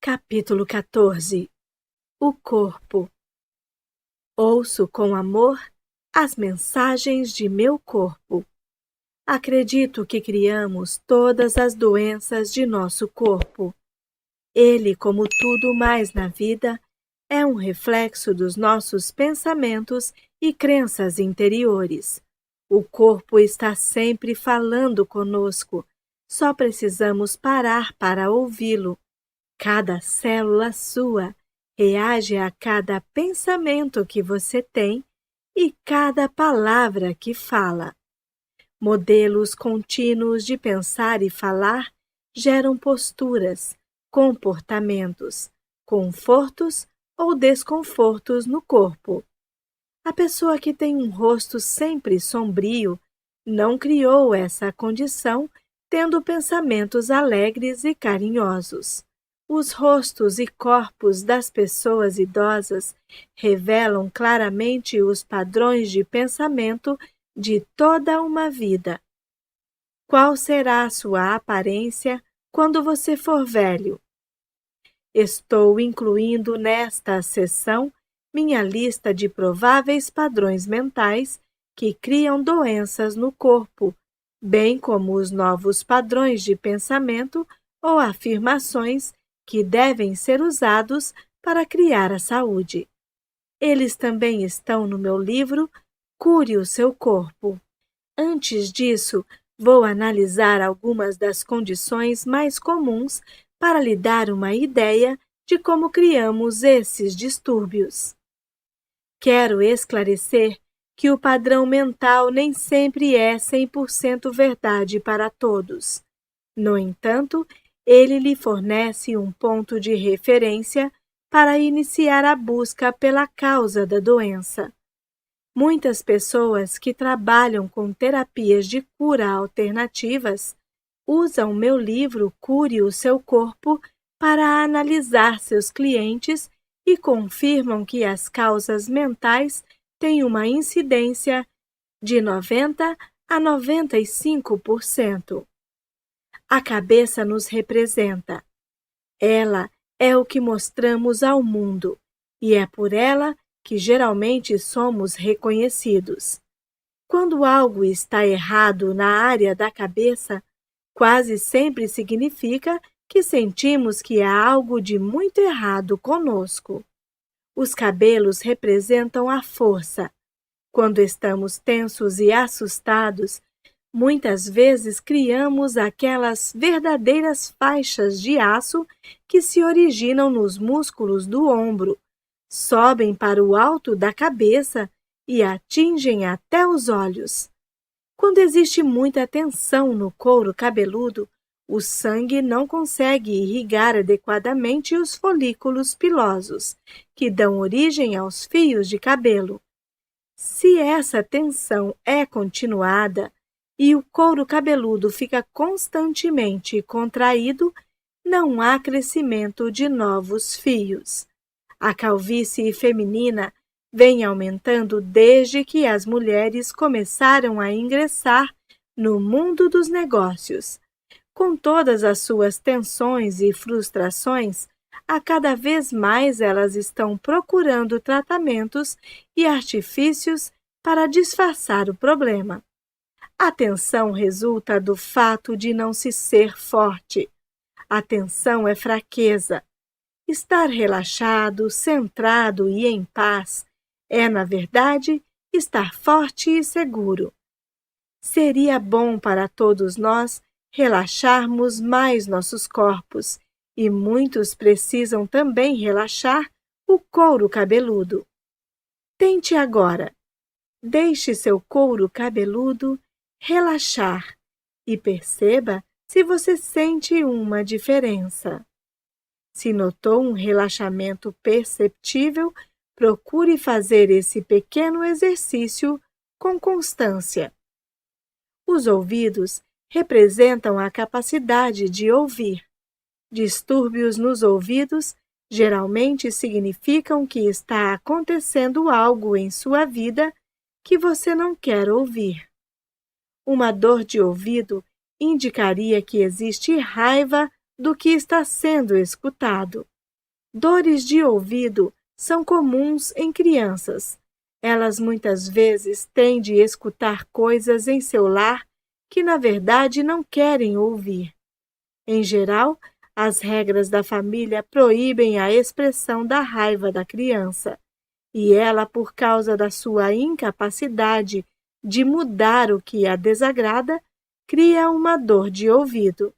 Capítulo 14. O corpo. Ouço com amor as mensagens de meu corpo. Acredito que criamos todas as doenças de nosso corpo. Ele, como tudo mais na vida, é um reflexo dos nossos pensamentos e crenças interiores. O corpo está sempre falando conosco, só precisamos parar para ouvi-lo. Cada célula sua reage a cada pensamento que você tem e cada palavra que fala. Modelos contínuos de pensar e falar geram posturas, comportamentos, confortos ou desconfortos no corpo. A pessoa que tem um rosto sempre sombrio não criou essa condição tendo pensamentos alegres e carinhosos. Os rostos e corpos das pessoas idosas revelam claramente os padrões de pensamento de toda uma vida. Qual será a sua aparência quando você for velho? Estou incluindo nesta seção minha lista de prováveis padrões mentais que criam doenças no corpo, bem como os novos padrões de pensamento ou afirmações que devem ser usados para criar a saúde. Eles também estão no meu livro Cure o seu corpo. Antes disso, vou analisar algumas das condições mais comuns para lhe dar uma ideia de como criamos esses distúrbios. Quero esclarecer que o padrão mental nem sempre é 100% verdade para todos. No entanto, ele lhe fornece um ponto de referência para iniciar a busca pela causa da doença. Muitas pessoas que trabalham com terapias de cura alternativas usam meu livro Cure o seu corpo para analisar seus clientes e confirmam que as causas mentais têm uma incidência de 90 a 95%. A cabeça nos representa. Ela é o que mostramos ao mundo, e é por ela que geralmente somos reconhecidos. Quando algo está errado na área da cabeça, quase sempre significa que sentimos que há algo de muito errado conosco. Os cabelos representam a força. Quando estamos tensos e assustados, muitas vezes criamos aquelas verdadeiras faixas de aço que se originam nos músculos do ombro, sobem para o alto da cabeça e atingem até os olhos. Quando existe muita tensão no couro cabeludo, o sangue não consegue irrigar adequadamente os folículos pilosos, que dão origem aos fios de cabelo. Se essa tensão é continuada, e o couro cabeludo fica constantemente contraído, não há crescimento de novos fios. A calvície feminina vem aumentando desde que as mulheres começaram a ingressar no mundo dos negócios. Com todas as suas tensões e frustrações, a cada vez mais elas estão procurando tratamentos e artifícios para disfarçar o problema. A tensão resulta do fato de não se ser forte. A tensão é fraqueza. Estar relaxado, centrado e em paz é, na verdade, estar forte e seguro. Seria bom para todos nós relaxarmos mais nossos corpos, e muitos precisam também relaxar o couro cabeludo. Tente agora. Deixe seu couro cabeludo relaxar e perceba se você sente uma diferença. Se notou um relaxamento perceptível, procure fazer esse pequeno exercício com constância. Os ouvidos representam a capacidade de ouvir. Distúrbios nos ouvidos geralmente significam que está acontecendo algo em sua vida que você não quer ouvir. Uma dor de ouvido indicaria que existe raiva do que está sendo escutado. Dores de ouvido são comuns em crianças. Elas muitas vezes têm de escutar coisas em seu lar que na verdade não querem ouvir. Em geral, as regras da família proíbem a expressão da raiva da criança, e ela, por causa da sua incapacidade de mudar o que a desagrada, cria uma dor de ouvido.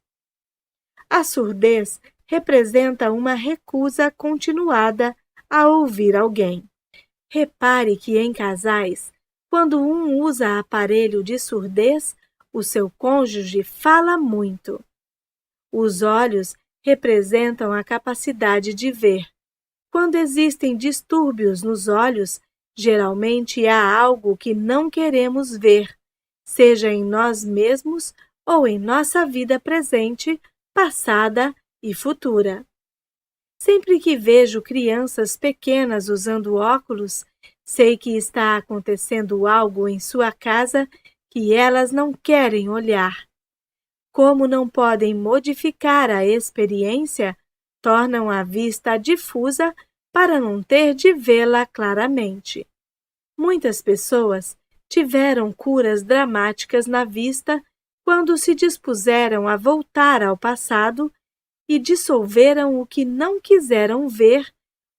A surdez representa uma recusa continuada a ouvir alguém. Repare que em casais, quando um usa aparelho de surdez, o seu cônjuge fala muito. Os olhos representam a capacidade de ver. Quando existem distúrbios nos olhos, geralmente há algo que não queremos ver, seja em nós mesmos ou em nossa vida presente, passada e futura. Sempre que vejo crianças pequenas usando óculos, sei que está acontecendo algo em sua casa que elas não querem olhar. Como não podem modificar a experiência, tornam a vista difusa para não ter de vê-la claramente. Muitas pessoas tiveram curas dramáticas na vista quando se dispuseram a voltar ao passado e dissolveram o que não quiseram ver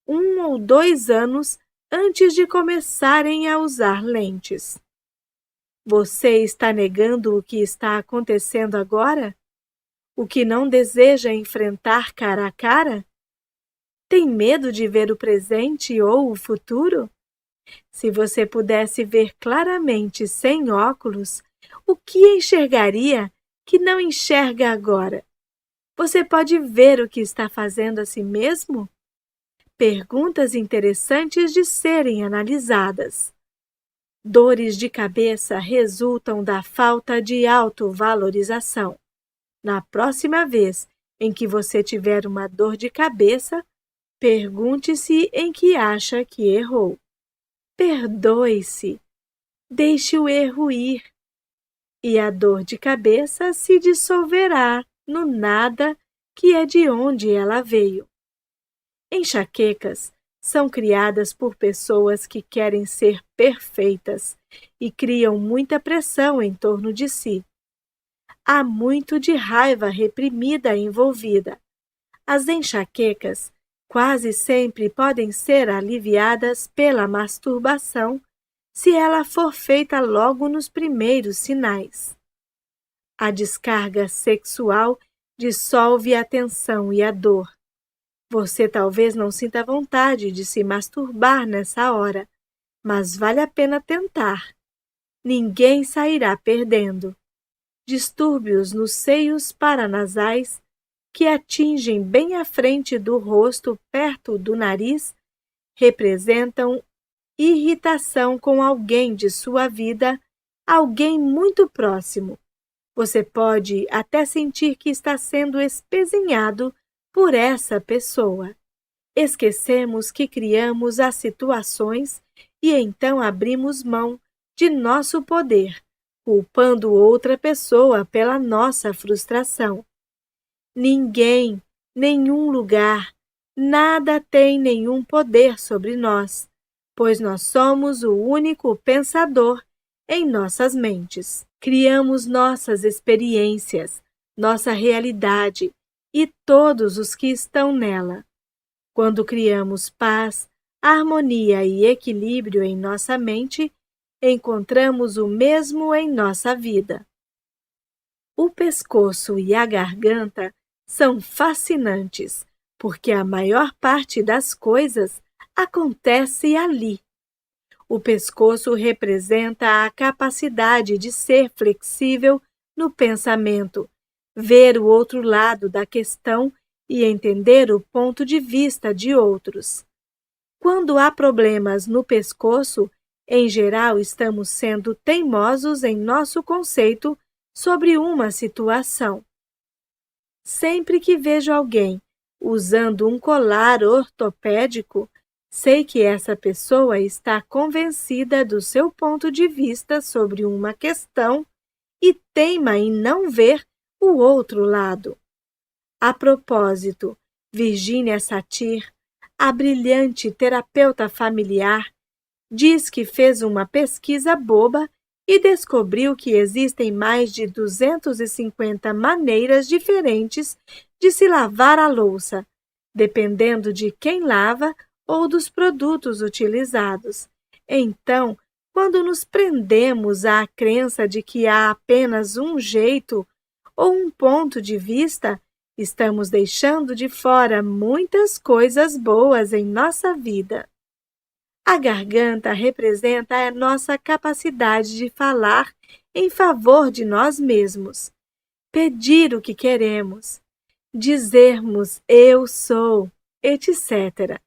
1 ou 2 anos antes de começarem a usar lentes. Você está negando o que está acontecendo agora? O que não deseja enfrentar cara a cara? Tem medo de ver o presente ou o futuro? Se você pudesse ver claramente sem óculos, o que enxergaria que não enxerga agora? Você pode ver o que está fazendo a si mesmo? Perguntas interessantes de serem analisadas. Dores de cabeça resultam da falta de autovalorização. Na próxima vez em que você tiver uma dor de cabeça, pergunte-se em que acha que errou. Perdoe-se. Deixe o erro ir. E a dor de cabeça se dissolverá no nada que é de onde ela veio. Enxaquecas são criadas por pessoas que querem ser perfeitas e criam muita pressão em torno de si. Há muito de raiva reprimida envolvida. As enxaquecas quase sempre podem ser aliviadas pela masturbação, se ela for feita logo nos primeiros sinais. A descarga sexual dissolve a tensão e a dor. Você talvez não sinta vontade de se masturbar nessa hora, mas vale a pena tentar. Ninguém sairá perdendo. Distúrbios nos seios paranasais, que atingem bem à frente do rosto, perto do nariz, representam irritação com alguém de sua vida, alguém muito próximo. Você pode até sentir que está sendo espezinhado por essa pessoa. Esquecemos que criamos as situações e então abrimos mão de nosso poder, culpando outra pessoa pela nossa frustração. Ninguém, nenhum lugar, nada tem nenhum poder sobre nós, pois nós somos o único pensador em nossas mentes. Criamos nossas experiências, nossa realidade e todos os que estão nela. Quando criamos paz, harmonia e equilíbrio em nossa mente, encontramos o mesmo em nossa vida. O pescoço e a garganta são fascinantes, porque a maior parte das coisas acontece ali. O pescoço representa a capacidade de ser flexível no pensamento, ver o outro lado da questão e entender o ponto de vista de outros. Quando há problemas no pescoço, em geral estamos sendo teimosos em nosso conceito sobre uma situação. Sempre que vejo alguém usando um colar ortopédico, sei que essa pessoa está convencida do seu ponto de vista sobre uma questão e teima em não ver o outro lado. A propósito, Virginia Satir, a brilhante terapeuta familiar, diz que fez uma pesquisa boba e descobriu que existem mais de 250 maneiras diferentes de se lavar a louça, dependendo de quem lava ou dos produtos utilizados. Então, quando nos prendemos à crença de que há apenas um jeito ou um ponto de vista, estamos deixando de fora muitas coisas boas em nossa vida. A garganta representa a nossa capacidade de falar em favor de nós mesmos, pedir o que queremos, dizermos eu sou, etc.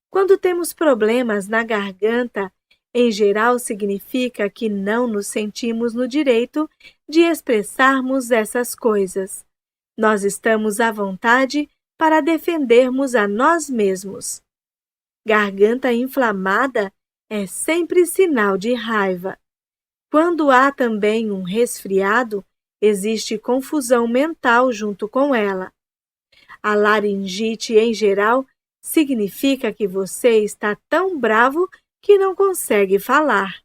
Quando temos problemas na garganta, em geral significa que não nos sentimos no direito de expressarmos essas coisas. Nós estamos à vontade para defendermos a nós mesmos. Garganta inflamada é sempre sinal de raiva. Quando há também um resfriado, existe confusão mental junto com ela. A laringite, em geral, significa que você está tão bravo que não consegue falar.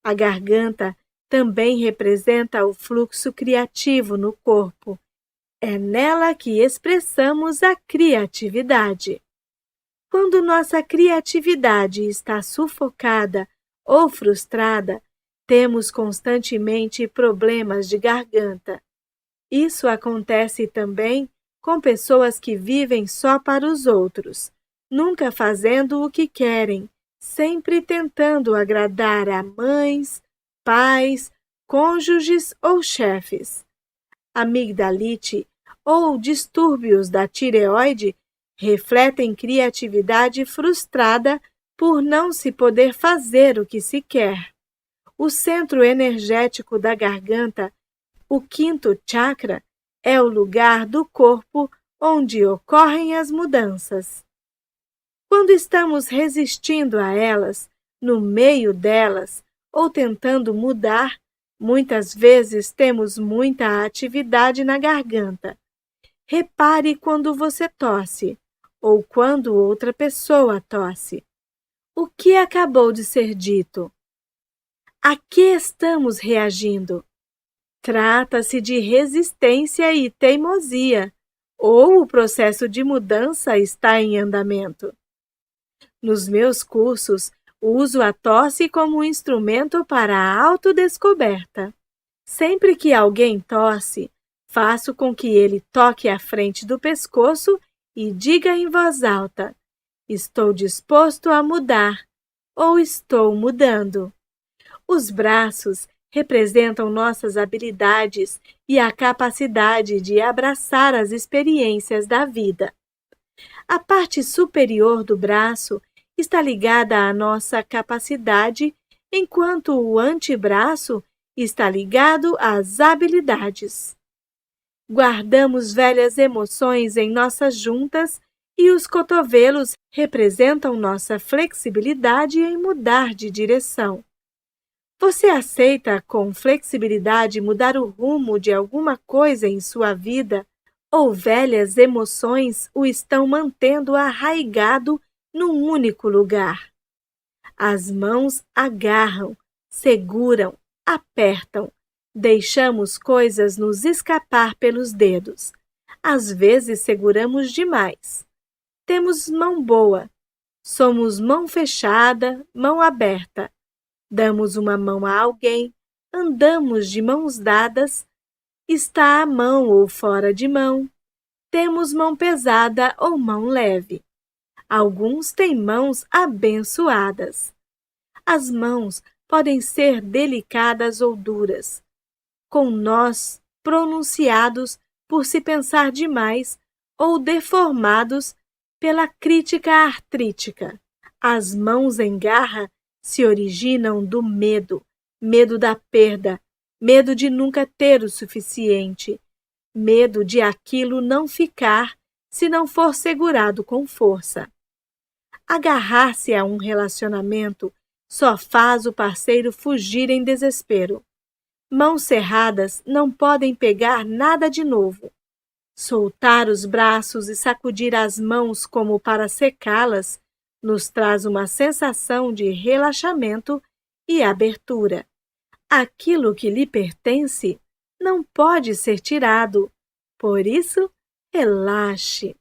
A garganta também representa o fluxo criativo no corpo. É nela que expressamos a criatividade. Quando nossa criatividade está sufocada ou frustrada, temos constantemente problemas de garganta. Isso acontece também com pessoas que vivem só para os outros, nunca fazendo o que querem, sempre tentando agradar a mães, pais, cônjuges ou chefes. Amigdalite ou distúrbios da tireoide refletem criatividade frustrada por não se poder fazer o que se quer. O centro energético da garganta, o quinto chakra, é o lugar do corpo onde ocorrem as mudanças. Quando estamos resistindo a elas, no meio delas, ou tentando mudar, muitas vezes temos muita atividade na garganta. Repare quando você tosse, ou quando outra pessoa tosse. O que acabou de ser dito? A que estamos reagindo? Trata-se de resistência e teimosia, ou o processo de mudança está em andamento. Nos meus cursos, uso a tosse como um instrumento para a autodescoberta. Sempre que alguém tosse, faço com que ele toque à frente do pescoço e diga em voz alta: estou disposto a mudar ou estou mudando. Os braços representam nossas habilidades e a capacidade de abraçar as experiências da vida. A parte superior do braço está ligada à nossa capacidade, enquanto o antebraço está ligado às habilidades. Guardamos velhas emoções em nossas juntas e os cotovelos representam nossa flexibilidade em mudar de direção. Você aceita com flexibilidade mudar o rumo de alguma coisa em sua vida, ou velhas emoções o estão mantendo arraigado num único lugar? As mãos agarram, seguram, apertam. Deixamos coisas nos escapar pelos dedos. Às vezes seguramos demais. Temos mão boa. Somos mão fechada, mão aberta. Damos uma mão a alguém, andamos de mãos dadas, está à mão ou fora de mão. Temos mão pesada ou mão leve. Alguns têm mãos abençoadas. As mãos podem ser delicadas ou duras, com nós pronunciados por se pensar demais ou deformados pela crítica artrítica. As mãos em garra se originam do medo, medo da perda, medo de nunca ter o suficiente, medo de aquilo não ficar se não for segurado com força. Agarrar-se a um relacionamento só faz o parceiro fugir em desespero. Mãos cerradas não podem pegar nada de novo. Soltar os braços e sacudir as mãos como para secá-las nos traz uma sensação de relaxamento e abertura. Aquilo que lhe pertence não pode ser tirado. Por isso, relaxe.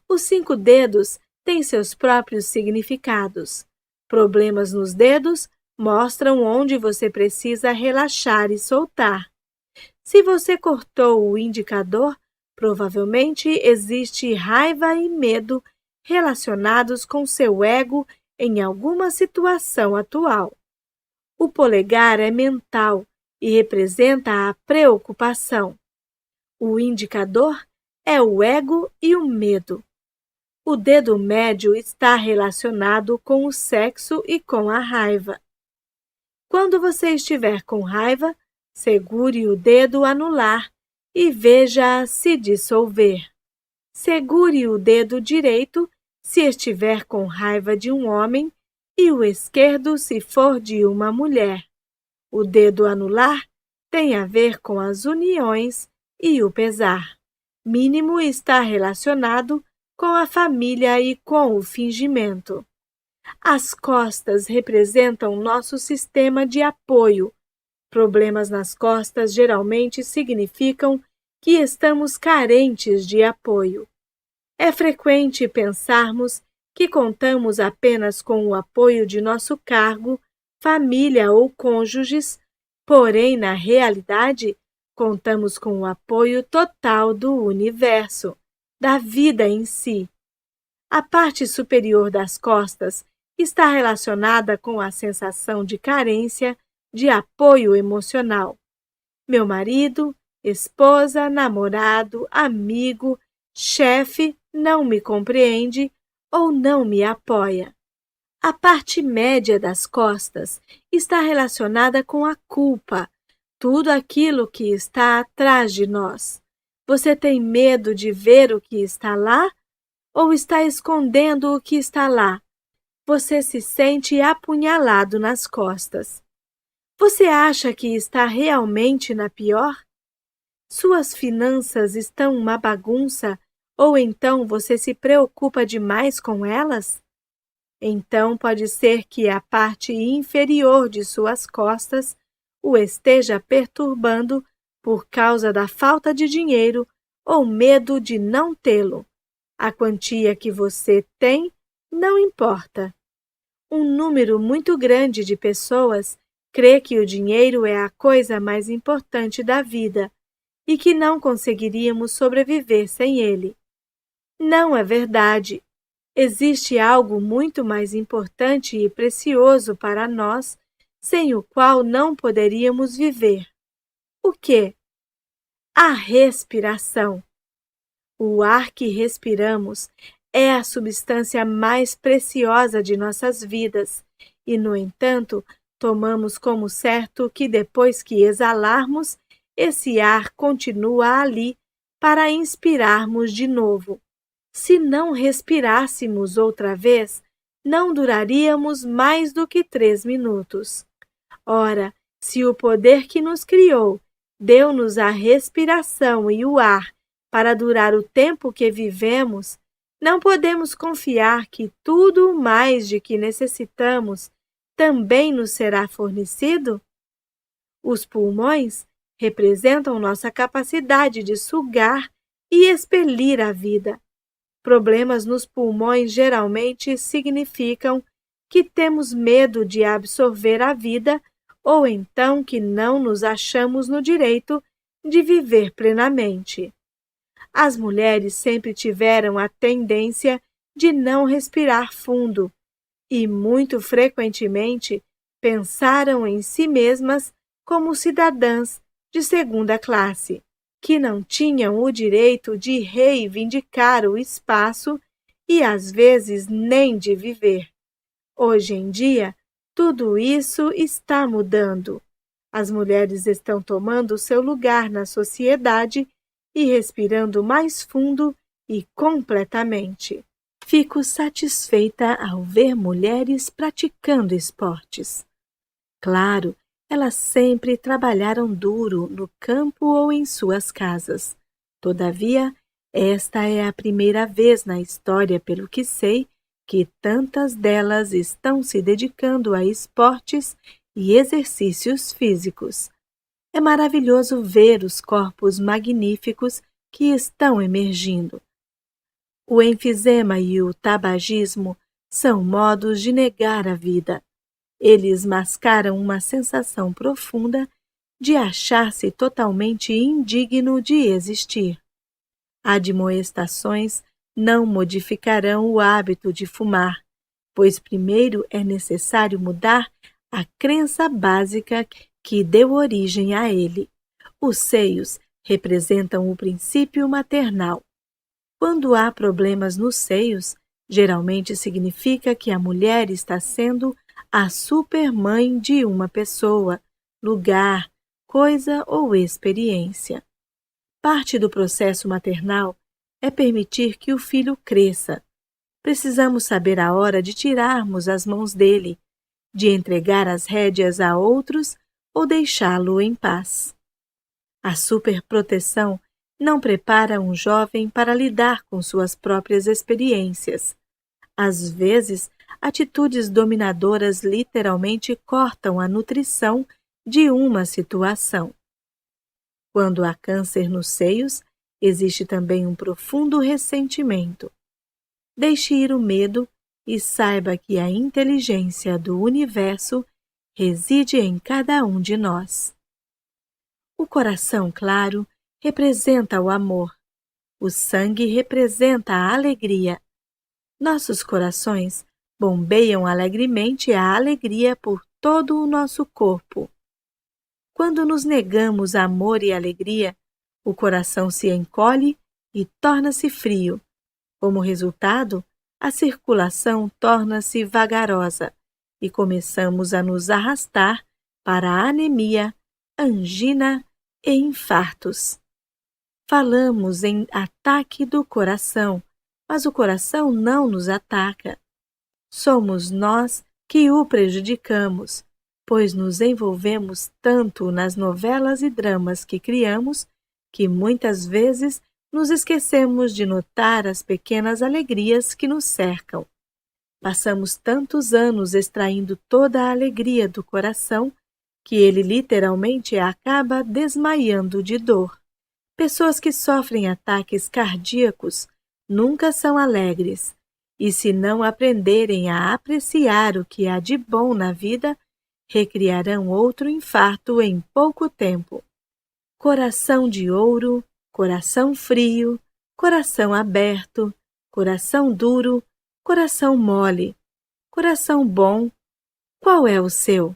Os 5 dedos têm seus próprios significados. Problemas nos dedos mostram onde você precisa relaxar e soltar. Se você cortou o indicador, provavelmente existe raiva e medo relacionados com seu ego em alguma situação atual. O polegar é mental e representa a preocupação. O indicador é o ego e o medo. O dedo médio está relacionado com o sexo e com a raiva. Quando você estiver com raiva, segure o dedo anular e veja-a se dissolver. Segure o dedo direito se estiver com raiva de um homem e o esquerdo se for de uma mulher. O dedo anular tem a ver com as uniões e o pesar. Mínimo está relacionado com a família e com o fingimento. As costas representam nosso sistema de apoio. Problemas nas costas geralmente significam que estamos carentes de apoio. É frequente pensarmos que contamos apenas com o apoio de nosso cargo, família ou cônjuges, porém, na realidade, contamos com o apoio total do universo, da vida em si. A parte superior das costas está relacionada com a sensação de carência, de apoio emocional. Meu marido, esposa, namorado, amigo, chefe não me compreende ou não me apoia. A parte média das costas está relacionada com a culpa, tudo aquilo que está atrás de nós. Você tem medo de ver o que está lá ou está escondendo o que está lá? Você se sente apunhalado nas costas. Você acha que está realmente na pior? Suas finanças estão uma bagunça ou então você se preocupa demais com elas? Então pode ser que a parte inferior de suas costas o esteja perturbando por causa da falta de dinheiro ou medo de não tê-lo. A quantia que você tem não importa. Um número muito grande de pessoas crê que o dinheiro é a coisa mais importante da vida e que não conseguiríamos sobreviver sem ele. Não é verdade. Existe algo muito mais importante e precioso para nós, sem o qual não poderíamos viver. O quê? A respiração. O ar que respiramos é a substância mais preciosa de nossas vidas e, no entanto, tomamos como certo que depois que exalarmos, esse ar continua ali para inspirarmos de novo. Se não respirássemos outra vez, não duraríamos mais do que 3 minutos. Ora, se o poder que nos criou deu-nos a respiração e o ar para durar o tempo que vivemos, não podemos confiar que tudo mais de que necessitamos também nos será fornecido? Os pulmões representam nossa capacidade de sugar e expelir a vida. Problemas nos pulmões geralmente significam que temos medo de absorver a vida ou então que não nos achamos no direito de viver plenamente. As mulheres sempre tiveram a tendência de não respirar fundo e, muito frequentemente, pensaram em si mesmas como cidadãs de segunda classe, que não tinham o direito de reivindicar o espaço e, às vezes, nem de viver. Hoje em dia, tudo isso está mudando. As mulheres estão tomando seu lugar na sociedade e respirando mais fundo e completamente. Fico satisfeita ao ver mulheres praticando esportes. Claro, elas sempre trabalharam duro no campo ou em suas casas. Todavia, esta é a primeira vez na história, pelo que sei, que tantas delas estão se dedicando a esportes e exercícios físicos. É maravilhoso ver os corpos magníficos que estão emergindo. O enfisema e o tabagismo são modos de negar a vida. Eles mascaram uma sensação profunda de achar-se totalmente indigno de existir. Admoestações não modificarão o hábito de fumar, pois primeiro é necessário mudar a crença básica que deu origem a ele. Os seios representam o princípio maternal. Quando há problemas nos seios, geralmente significa que a mulher está sendo a supermãe de uma pessoa, lugar, coisa ou experiência. Parte do processo maternal é permitir que o filho cresça. Precisamos saber a hora de tirarmos as mãos dele, de entregar as rédeas a outros ou deixá-lo em paz. A superproteção não prepara um jovem para lidar com suas próprias experiências. Às vezes, atitudes dominadoras literalmente cortam a nutrição de uma situação. Quando há câncer nos seios, existe também um profundo ressentimento. Deixe ir o medo e saiba que a inteligência do universo reside em cada um de nós. O coração claro representa o amor. O sangue representa a alegria. Nossos corações bombeiam alegremente a alegria por todo o nosso corpo. Quando nos negamos amor e alegria, o coração se encolhe e torna-se frio. Como resultado, a circulação torna-se vagarosa e começamos a nos arrastar para a anemia, angina e infartos. Falamos em ataque do coração, mas o coração não nos ataca. Somos nós que o prejudicamos, pois nos envolvemos tanto nas novelas e dramas que criamos que muitas vezes nos esquecemos de notar as pequenas alegrias que nos cercam. Passamos tantos anos extraindo toda a alegria do coração que ele literalmente acaba desmaiando de dor. Pessoas que sofrem ataques cardíacos nunca são alegres, e se não aprenderem a apreciar o que há de bom na vida, recriarão outro infarto em pouco tempo. Coração de ouro, coração frio, coração aberto, coração duro, coração mole, coração bom. Qual é o seu?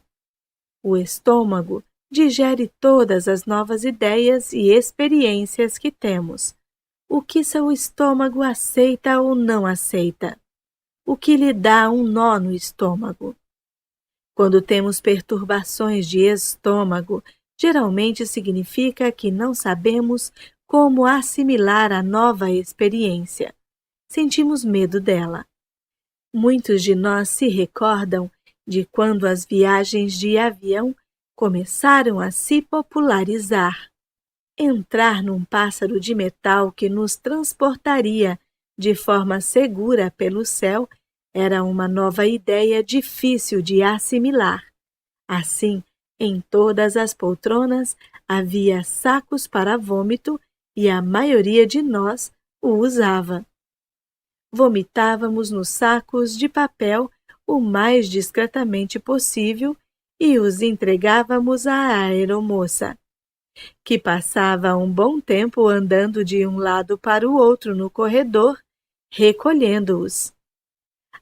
O estômago digere todas as novas ideias e experiências que temos. O que seu estômago aceita ou não aceita? O que lhe dá um nó no estômago? Quando temos perturbações de estômago, geralmente significa que não sabemos como assimilar a nova experiência. Sentimos medo dela. Muitos de nós se recordam de quando as viagens de avião começaram a se popularizar. Entrar num pássaro de metal que nos transportaria de forma segura pelo céu era uma nova ideia difícil de assimilar. Assim, em todas as poltronas havia sacos para vômito e a maioria de nós o usava. Vomitávamos nos sacos de papel o mais discretamente possível e os entregávamos à aeromoça, que passava um bom tempo andando de um lado para o outro no corredor, recolhendo-os.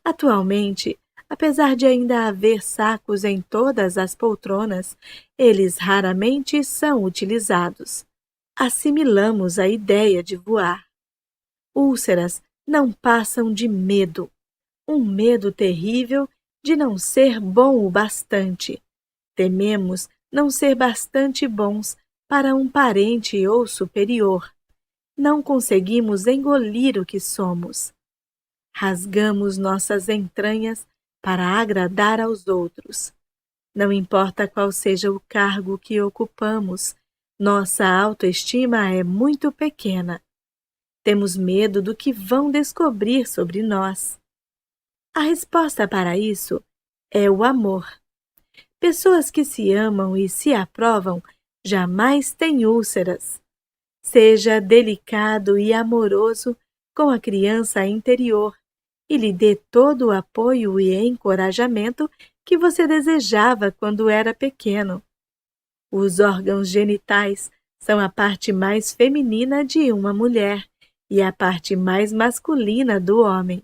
Atualmente, apesar de ainda haver sacos em todas as poltronas, eles raramente são utilizados. Assimilamos a ideia de voar. Úlceras não passam de medo. Um medo terrível de não ser bom o bastante. Tememos não ser bastante bons para um parente ou superior. Não conseguimos engolir o que somos. Rasgamos nossas entranhas para agradar aos outros. Não importa qual seja o cargo que ocupamos, Nossa autoestima é muito pequena. Temos medo do que vão descobrir sobre nós. A resposta para isso é o amor. Pessoas que se amam e se aprovam jamais têm úlceras. Seja delicado e amoroso com a criança interior e lhe dê todo o apoio e encorajamento que você desejava quando era pequeno. Os órgãos genitais são a parte mais feminina de uma mulher e a parte mais masculina do homem,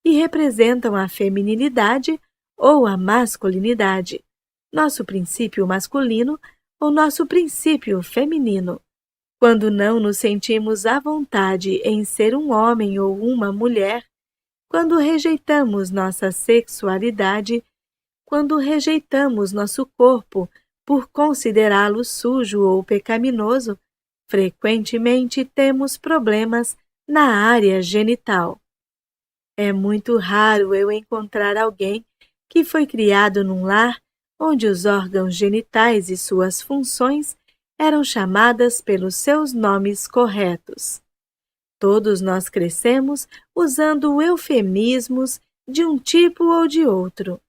e representam a feminilidade ou a masculinidade, nosso princípio masculino ou nosso princípio feminino. Quando não nos sentimos à vontade em ser um homem ou uma mulher, quando rejeitamos nossa sexualidade, quando rejeitamos nosso corpo por considerá-lo sujo ou pecaminoso, frequentemente temos problemas na área genital. É muito raro eu encontrar alguém que foi criado num lar onde os órgãos genitais e suas funções eram chamadas pelos seus nomes corretos. Todos nós crescemos usando eufemismos de um tipo ou de outro.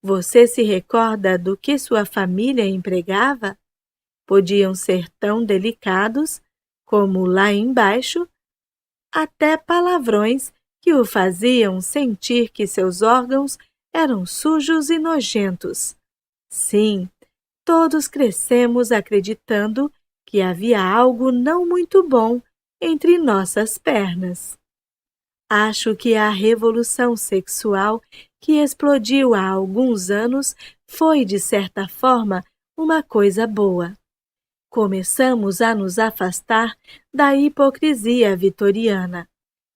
Você se recorda do que sua família empregava? Podiam ser tão delicados como lá embaixo, até palavrões que o faziam sentir que seus órgãos eram sujos e nojentos. Sim, todos crescemos acreditando que havia algo não muito bom entre nossas pernas. Acho que a revolução sexual que explodiu há alguns anos foi, de certa forma, uma coisa boa. Começamos a nos afastar da hipocrisia vitoriana.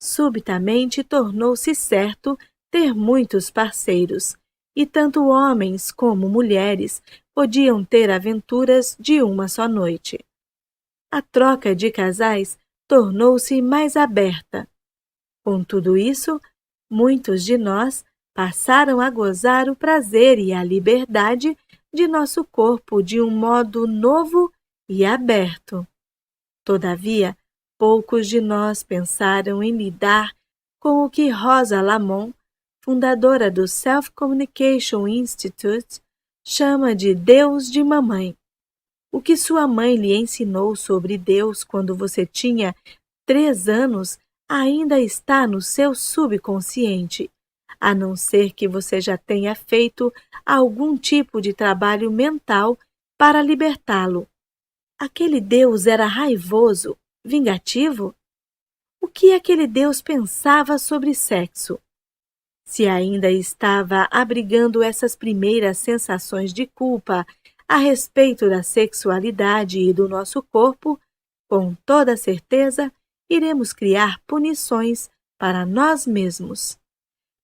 Subitamente tornou-se certo ter muitos parceiros, e tanto homens como mulheres podiam ter aventuras de uma só noite. A troca de casais tornou-se mais aberta. Com tudo isso, muitos de nós passaram a gozar o prazer e a liberdade de nosso corpo de um modo novo e aberto. Todavia, poucos de nós pensaram em lidar com o que Rosa Lamont, fundadora do Self-Communication Institute, chama de Deus de mamãe. O que sua mãe lhe ensinou sobre Deus quando você tinha 3 anos ainda está no seu subconsciente, a não ser que você já tenha feito algum tipo de trabalho mental para libertá-lo. Aquele Deus era raivoso, vingativo? O que aquele Deus pensava sobre sexo? Se ainda estava abrigando essas primeiras sensações de culpa a respeito da sexualidade e do nosso corpo, com toda certeza iremos criar punições para nós mesmos.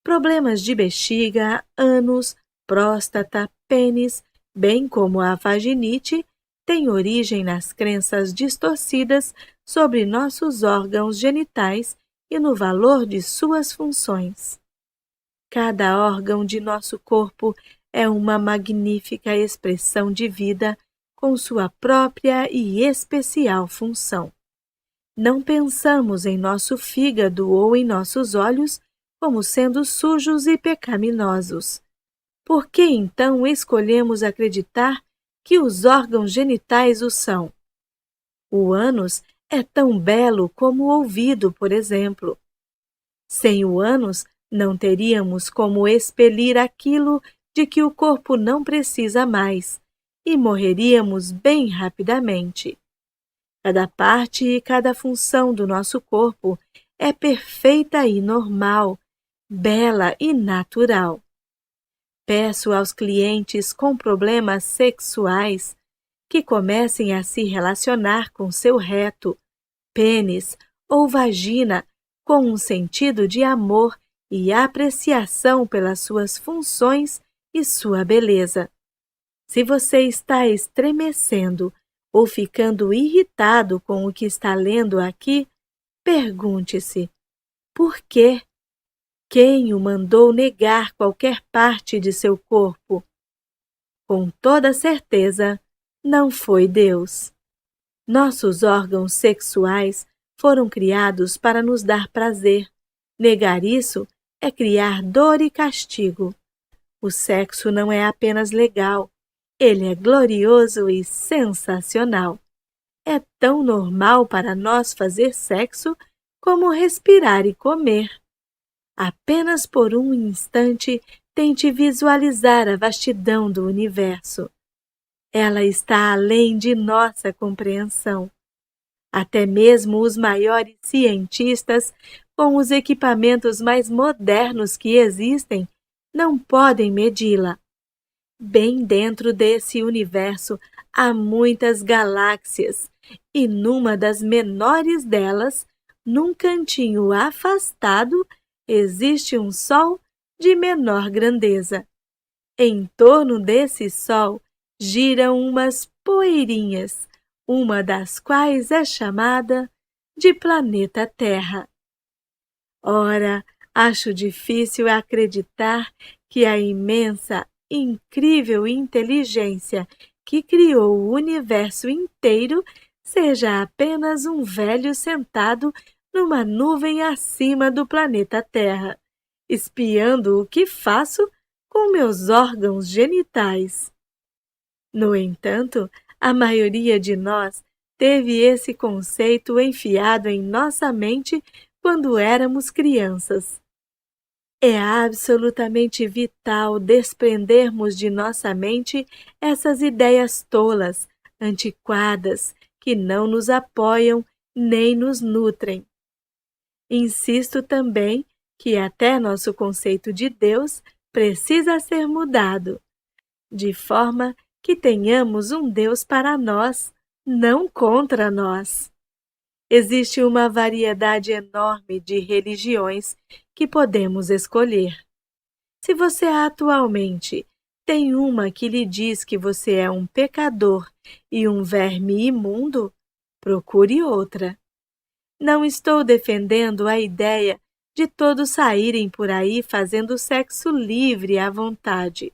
Problemas de bexiga, ânus, próstata, pênis, bem como a vaginite, têm origem nas crenças distorcidas sobre nossos órgãos genitais e no valor de suas funções. Cada órgão de nosso corpo é uma magnífica expressão de vida com sua própria e especial função. Não pensamos em nosso fígado ou em nossos olhos como sendo sujos e pecaminosos. Por que então escolhemos acreditar que os órgãos genitais o são? O ânus é tão belo como o ouvido, por exemplo. Sem o ânus, não teríamos como expelir aquilo de que o corpo não precisa mais, e morreríamos bem rapidamente. Cada parte e cada função do nosso corpo é perfeita e normal, bela e natural. Peço aos clientes com problemas sexuais que comecem a se relacionar com seu reto, pênis ou vagina com um sentido de amor e apreciação pelas suas funções e sua beleza. Se você está estremecendo ou ficando irritado com o que está lendo aqui, pergunte-se: por quê? Quem o mandou negar qualquer parte de seu corpo? Com toda certeza, não foi Deus. Nossos órgãos sexuais foram criados para nos dar prazer. Negar isso é criar dor e castigo. O sexo não é apenas legal, ele é glorioso e sensacional. É tão normal para nós fazer sexo como respirar e comer. Apenas por um instante tente visualizar a vastidão do universo. Ela está além de nossa compreensão. Até mesmo os maiores cientistas, com os equipamentos mais modernos que existem, não podem medi-la. Bem dentro desse universo há muitas galáxias, e numa das menores delas, num cantinho afastado, existe um Sol de menor grandeza. Em torno desse Sol giram umas poeirinhas, uma das quais é chamada de planeta Terra. Ora, acho difícil acreditar que a imensa, incrível inteligência que criou o universo inteiro seja apenas um velho sentado numa nuvem acima do planeta Terra, espiando o que faço com meus órgãos genitais. No entanto, a maioria de nós teve esse conceito enfiado em nossa mente quando éramos crianças. É absolutamente vital desprendermos de nossa mente essas ideias tolas, antiquadas, que não nos apoiam nem nos nutrem. Insisto também que até nosso conceito de Deus precisa ser mudado, de forma que tenhamos um Deus para nós, não contra nós. Existe uma variedade enorme de religiões que podemos escolher. Se você atualmente tem uma que lhe diz que você é um pecador e um verme imundo, procure outra. Não estou defendendo a ideia de todos saírem por aí fazendo sexo livre à vontade.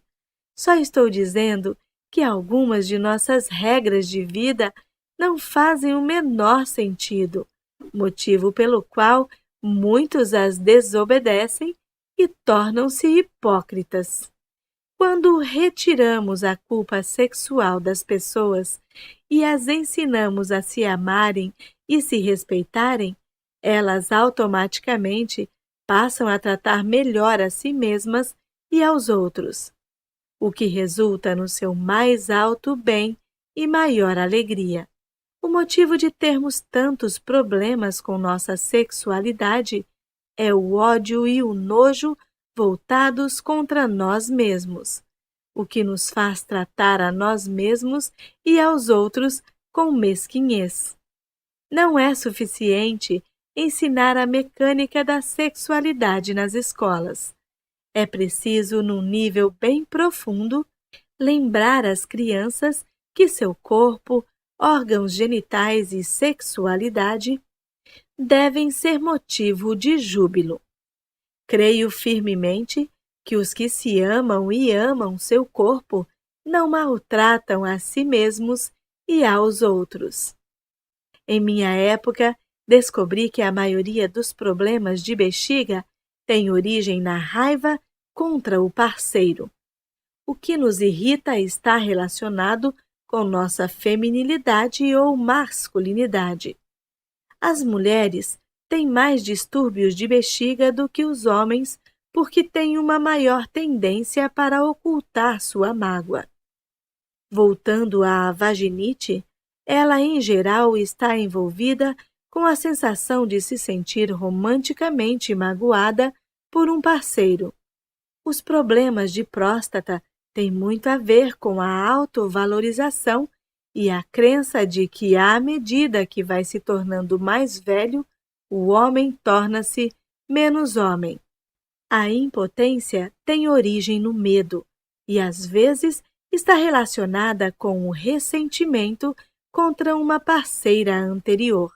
Só estou dizendo que algumas de nossas regras de vida não fazem o menor sentido, motivo pelo qual muitos as desobedecem e tornam-se hipócritas. Quando retiramos a culpa sexual das pessoas e as ensinamos a se amarem e se respeitarem, elas automaticamente passam a tratar melhor a si mesmas e aos outros, o que resulta no seu mais alto bem e maior alegria. O motivo de termos tantos problemas com nossa sexualidade é o ódio e o nojo voltados contra nós mesmos, o que nos faz tratar a nós mesmos e aos outros com mesquinhez. Não é suficiente ensinar a mecânica da sexualidade nas escolas. É preciso, num nível bem profundo, lembrar às crianças que seu corpo, órgãos genitais e sexualidade devem ser motivo de júbilo. Creio firmemente que os que se amam e amam seu corpo não maltratam a si mesmos e aos outros. Em minha época, descobri que a maioria dos problemas de bexiga tem origem na raiva contra o parceiro. O que nos irrita está relacionado com nossa feminilidade ou masculinidade. As mulheres têm mais distúrbios de bexiga do que os homens porque têm uma maior tendência para ocultar sua mágoa. Voltando à vaginite, ela em geral está envolvida com a sensação de se sentir romanticamente magoada por um parceiro. Os problemas de próstata têm muito a ver com a autovalorização e a crença de que, à medida que vai se tornando mais velho, o homem torna-se menos homem. A impotência tem origem no medo e, às vezes, está relacionada com o ressentimento contra uma parceira anterior.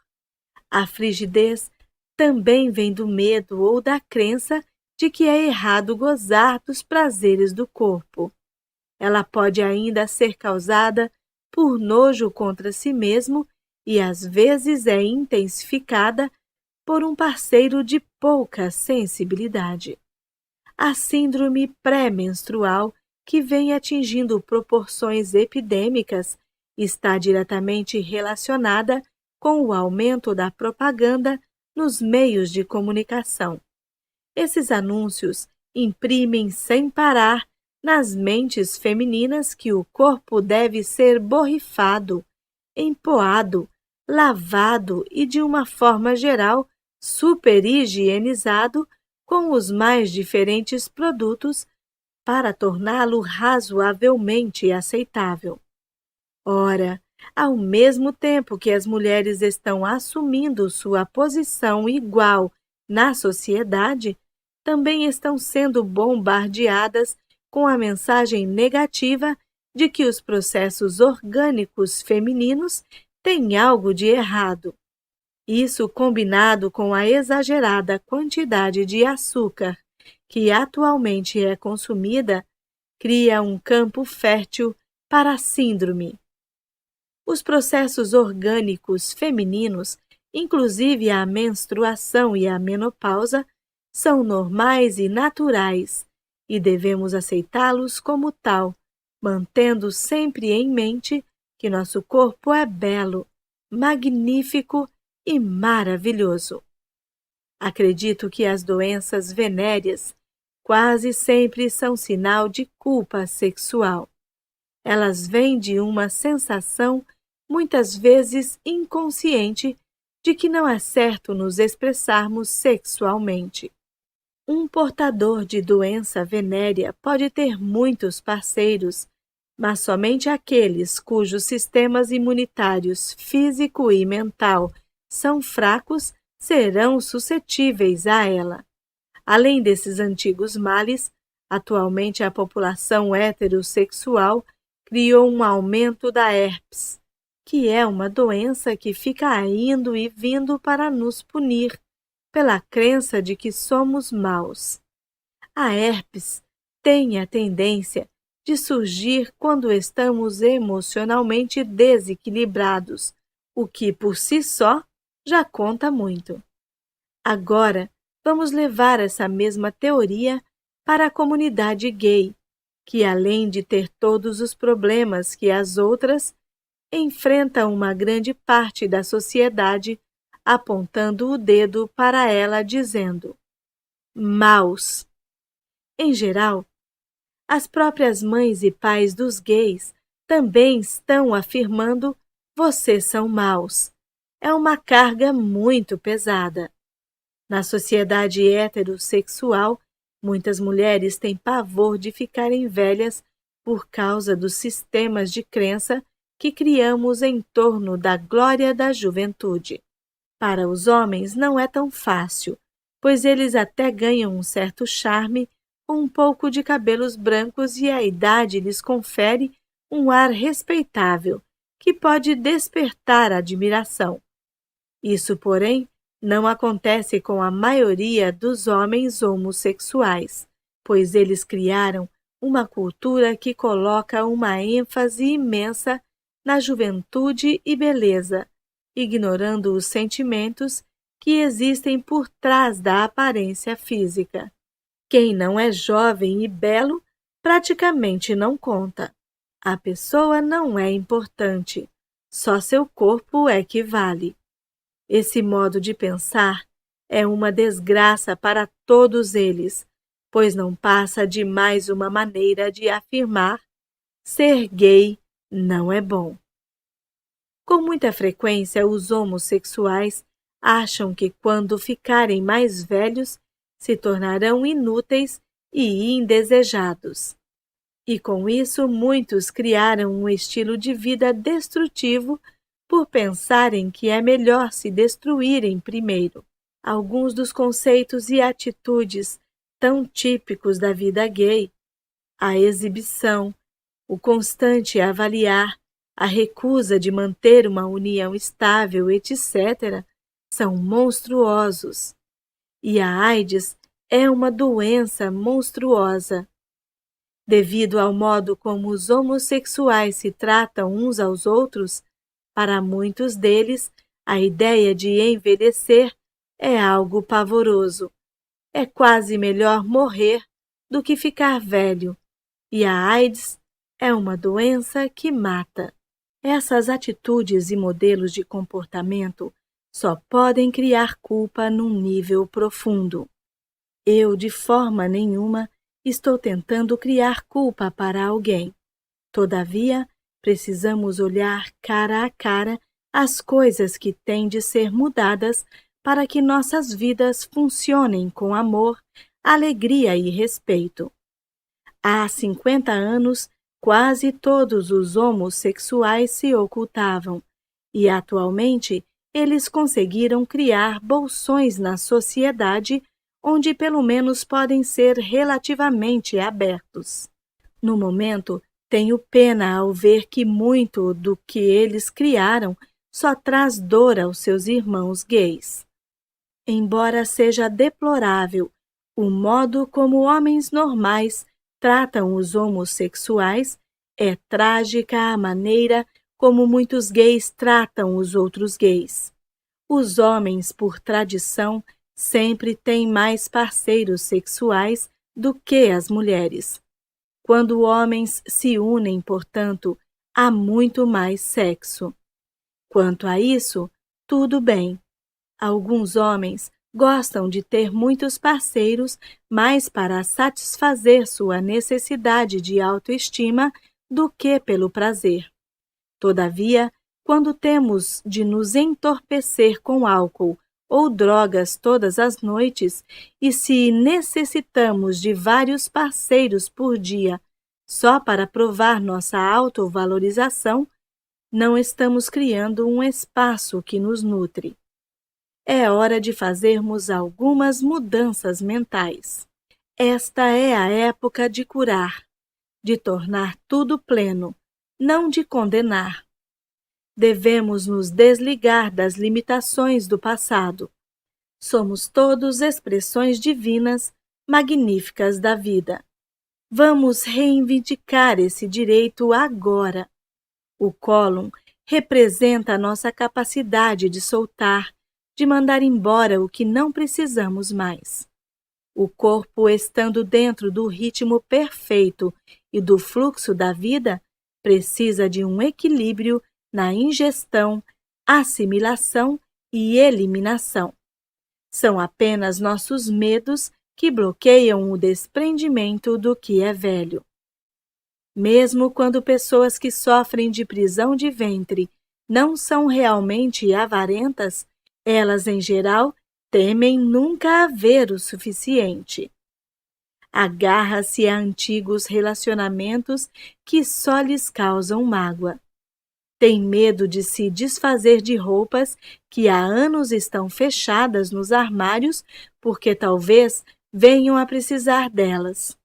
A frigidez também vem do medo ou da crença de que é errado gozar dos prazeres do corpo. Ela pode ainda ser causada por nojo contra si mesmo e às vezes é intensificada por um parceiro de pouca sensibilidade. A síndrome pré-menstrual, que vem atingindo proporções epidêmicas, está diretamente relacionada com o aumento da propaganda nos meios de comunicação. Esses anúncios imprimem sem parar nas mentes femininas que o corpo deve ser borrifado, empoado, lavado e, de uma forma geral, super-higienizado com os mais diferentes produtos para torná-lo razoavelmente aceitável. Ora, ao mesmo tempo que as mulheres estão assumindo sua posição igual na sociedade, também estão sendo bombardeadas com a mensagem negativa de que os processos orgânicos femininos têm algo de errado. Isso, combinado com a exagerada quantidade de açúcar que atualmente é consumida, cria um campo fértil para a síndrome. Os processos orgânicos femininos, inclusive a menstruação e a menopausa, são normais e naturais, e devemos aceitá-los como tal, mantendo sempre em mente que nosso corpo é belo, magnífico e maravilhoso. Acredito que as doenças venéreas quase sempre são sinal de culpa sexual. Elas vêm de uma sensação, muitas vezes inconsciente, de que não é certo nos expressarmos sexualmente. Um portador de doença venérea pode ter muitos parceiros, mas somente aqueles cujos sistemas imunitários físico e mental são fracos serão suscetíveis a ela. Além desses antigos males, atualmente a população heterossexual criou um aumento da herpes, que é uma doença que fica indo e vindo para nos punir, pela crença de que somos maus. A herpes tem a tendência de surgir quando estamos emocionalmente desequilibrados, o que por si só já conta muito. Agora, vamos levar essa mesma teoria para a comunidade gay, que além de ter todos os problemas que as outras, enfrenta uma grande parte da sociedade apontando o dedo para ela dizendo: maus. Em geral, as próprias mães e pais dos gays também estão afirmando: vocês são maus. É uma carga muito pesada. Na sociedade heterossexual, muitas mulheres têm pavor de ficarem velhas por causa dos sistemas de crença que criamos em torno da glória da juventude. Para os homens não é tão fácil, pois eles até ganham um certo charme com um pouco de cabelos brancos e a idade lhes confere um ar respeitável que pode despertar admiração. Isso, porém, não acontece com a maioria dos homens homossexuais, pois eles criaram uma cultura que coloca uma ênfase imensa na juventude e beleza, ignorando os sentimentos que existem por trás da aparência física. Quem não é jovem e belo praticamente não conta. A pessoa não é importante, só seu corpo é que vale. Esse modo de pensar é uma desgraça para todos eles, pois não passa de mais uma maneira de afirmar: ser gay não é bom. Com muita frequência, os homossexuais acham que quando ficarem mais velhos, se tornarão inúteis e indesejados. E com isso, muitos criaram um estilo de vida destrutivo por pensarem que é melhor se destruírem primeiro. Alguns dos conceitos e atitudes tão típicos da vida gay, a exibição, o constante avaliar, a recusa de manter uma união estável, etc., são monstruosos. E a AIDS é uma doença monstruosa. Devido ao modo como os homossexuais se tratam uns aos outros, Para muitos deles, a ideia de envelhecer é algo pavoroso. É quase melhor morrer do que ficar velho. E a AIDS é uma doença que mata. Essas atitudes e modelos de comportamento só podem criar culpa num nível profundo. Eu, de forma nenhuma, estou tentando criar culpa para alguém. Todavia, precisamos olhar cara a cara as coisas que têm de ser mudadas para que nossas vidas funcionem com amor, alegria e respeito. Há 50 anos, quase todos os homossexuais se ocultavam, e atualmente eles conseguiram criar bolsões na sociedade onde pelo menos podem ser relativamente abertos. No momento, tenho pena ao ver que muito do que eles criaram só traz dor aos seus irmãos gays. Embora seja deplorável o modo como homens normais tratam os homossexuais, é trágica a maneira como muitos gays tratam os outros gays. Os homens, por tradição, sempre têm mais parceiros sexuais do que as mulheres. Quando homens se unem, portanto, há muito mais sexo. Quanto a isso, tudo bem. Alguns homens gostam de ter muitos parceiros mais para satisfazer sua necessidade de autoestima do que pelo prazer. Todavia, quando temos de nos entorpecer com álcool ou drogas todas as noites, e se necessitamos de vários parceiros por dia só para provar nossa autovalorização, não estamos criando um espaço que nos nutre. É hora de fazermos algumas mudanças mentais. Esta é a época de curar, de tornar tudo pleno, não de condenar. Devemos nos desligar das limitações do passado. Somos todos expressões divinas, magníficas da vida. Vamos reivindicar esse direito agora. O cólon representa a nossa capacidade de soltar, de mandar embora o que não precisamos mais. O corpo, estando dentro do ritmo perfeito e do fluxo da vida, precisa de um equilíbrio na ingestão, assimilação e eliminação. São apenas nossos medos que bloqueiam o desprendimento do que é velho. Mesmo quando pessoas que sofrem de prisão de ventre não são realmente avarentas, elas, em geral, temem nunca haver o suficiente. Agarra-se a antigos relacionamentos que só lhes causam mágoa. Tem medo de se desfazer de roupas que há anos estão fechadas nos armários porque talvez venham a precisar delas.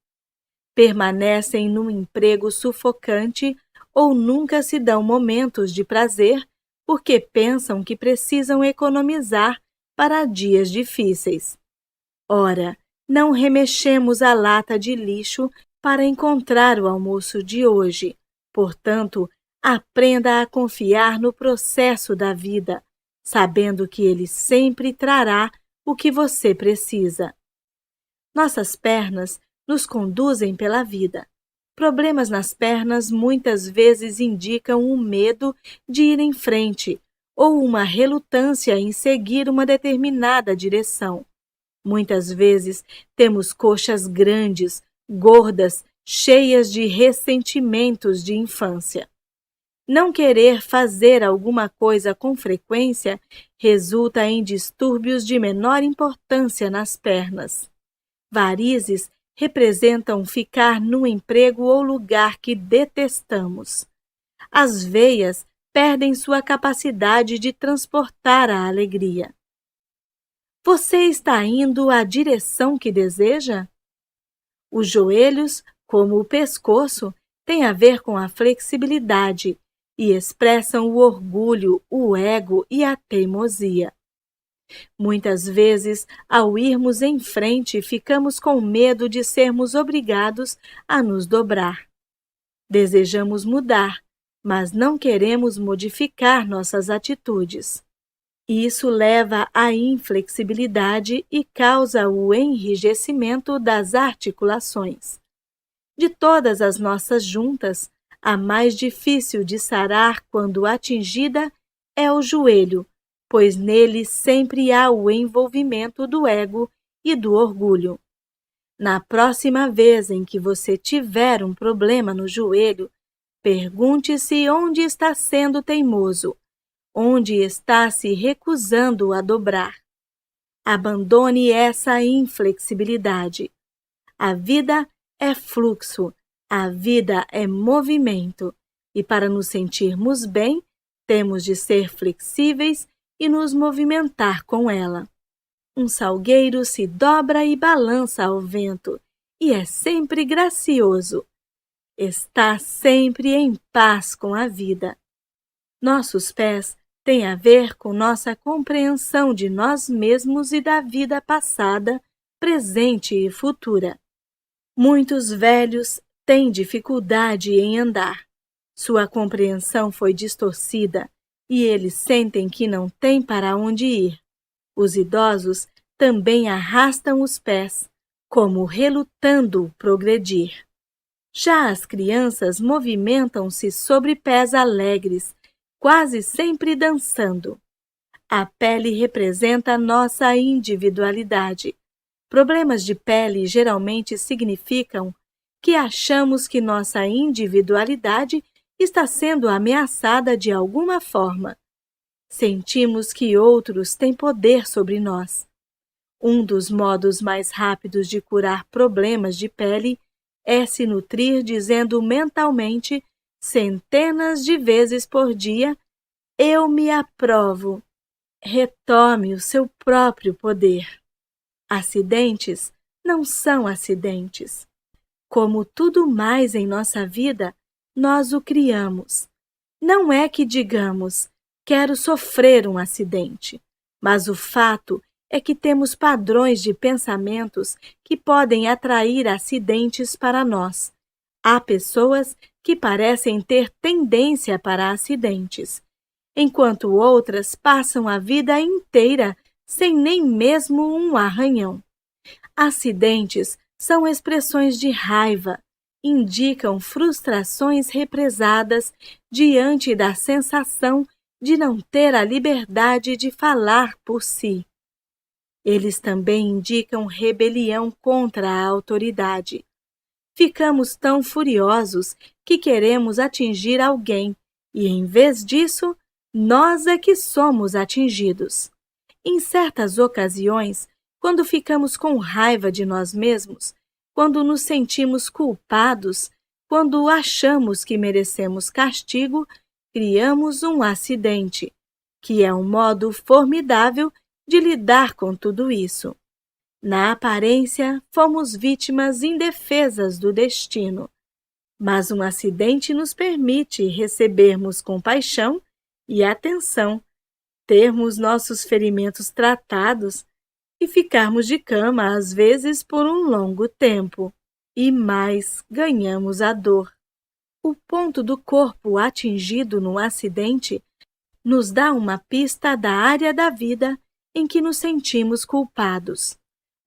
Permanecem num emprego sufocante ou nunca se dão momentos de prazer porque pensam que precisam economizar para dias difíceis. Ora, não remexemos a lata de lixo para encontrar o almoço de hoje. Portanto, aprenda a confiar no processo da vida, sabendo que ele sempre trará o que você precisa. Nossas pernas nos conduzem pela vida. Problemas nas pernas muitas vezes indicam um medo de ir em frente ou uma relutância em seguir uma determinada direção. Muitas vezes temos coxas grandes, gordas, cheias de ressentimentos de infância. Não querer fazer alguma coisa com frequência resulta em distúrbios de menor importância nas pernas. Varizes representam ficar num emprego ou lugar que detestamos. As veias perdem sua capacidade de transportar a alegria. Você está indo à direção que deseja? Os joelhos, como o pescoço, têm a ver com a flexibilidade e expressam o orgulho, o ego e a teimosia. Muitas vezes, ao irmos em frente, ficamos com medo de sermos obrigados a nos dobrar. Desejamos mudar, mas não queremos modificar nossas atitudes. Isso leva à inflexibilidade e causa o enrijecimento das articulações. De todas as nossas juntas, a mais difícil de sarar quando atingida é o joelho, pois nele sempre há o envolvimento do ego e do orgulho. Na próxima vez em que você tiver um problema no joelho, pergunte-se onde está sendo teimoso, onde está se recusando a dobrar. Abandone essa inflexibilidade. A vida é fluxo, a vida é movimento, e para nos sentirmos bem, temos de ser flexíveis e nos movimentar com ela. Um salgueiro se dobra e balança ao vento, e é sempre gracioso. Está sempre em paz com a vida. Nossos pés têm a ver com nossa compreensão de nós mesmos e da vida passada, presente e futura. Muitos velhos têm dificuldade em andar. Sua compreensão foi distorcida e eles sentem que não têm para onde ir. Os idosos também arrastam os pés, como relutando progredir. Já as crianças movimentam-se sobre pés alegres, quase sempre dançando. A pele representa nossa individualidade. Problemas de pele geralmente significam que achamos que nossa individualidade está sendo ameaçada de alguma forma. Sentimos que outros têm poder sobre nós. Um dos modos mais rápidos de curar problemas de pele é se nutrir dizendo mentalmente, centenas de vezes por dia, eu me aprovo. Retome o seu próprio poder. Acidentes não são acidentes. Como tudo mais em nossa vida, nós o criamos. Não é que digamos, quero sofrer um acidente, mas o fato é que temos padrões de pensamentos que podem atrair acidentes para nós. Há pessoas que parecem ter tendência para acidentes, enquanto outras passam a vida inteira sem nem mesmo um arranhão. Acidentes são expressões de raiva, indicam frustrações represadas diante da sensação de não ter a liberdade de falar por si. Eles também indicam rebelião contra a autoridade. Ficamos tão furiosos que queremos atingir alguém e, em vez disso, nós é que somos atingidos. Em certas ocasiões, quando ficamos com raiva de nós mesmos, quando nos sentimos culpados, quando achamos que merecemos castigo, criamos um acidente, que é um modo formidável de lidar com tudo isso. Na aparência, fomos vítimas indefesas do destino, mas um acidente nos permite recebermos compaixão e atenção, termos nossos ferimentos tratados e ficarmos de cama às vezes por um longo tempo. E mais, ganhamos a dor. O ponto do corpo atingido no acidente nos dá uma pista da área da vida em que nos sentimos culpados.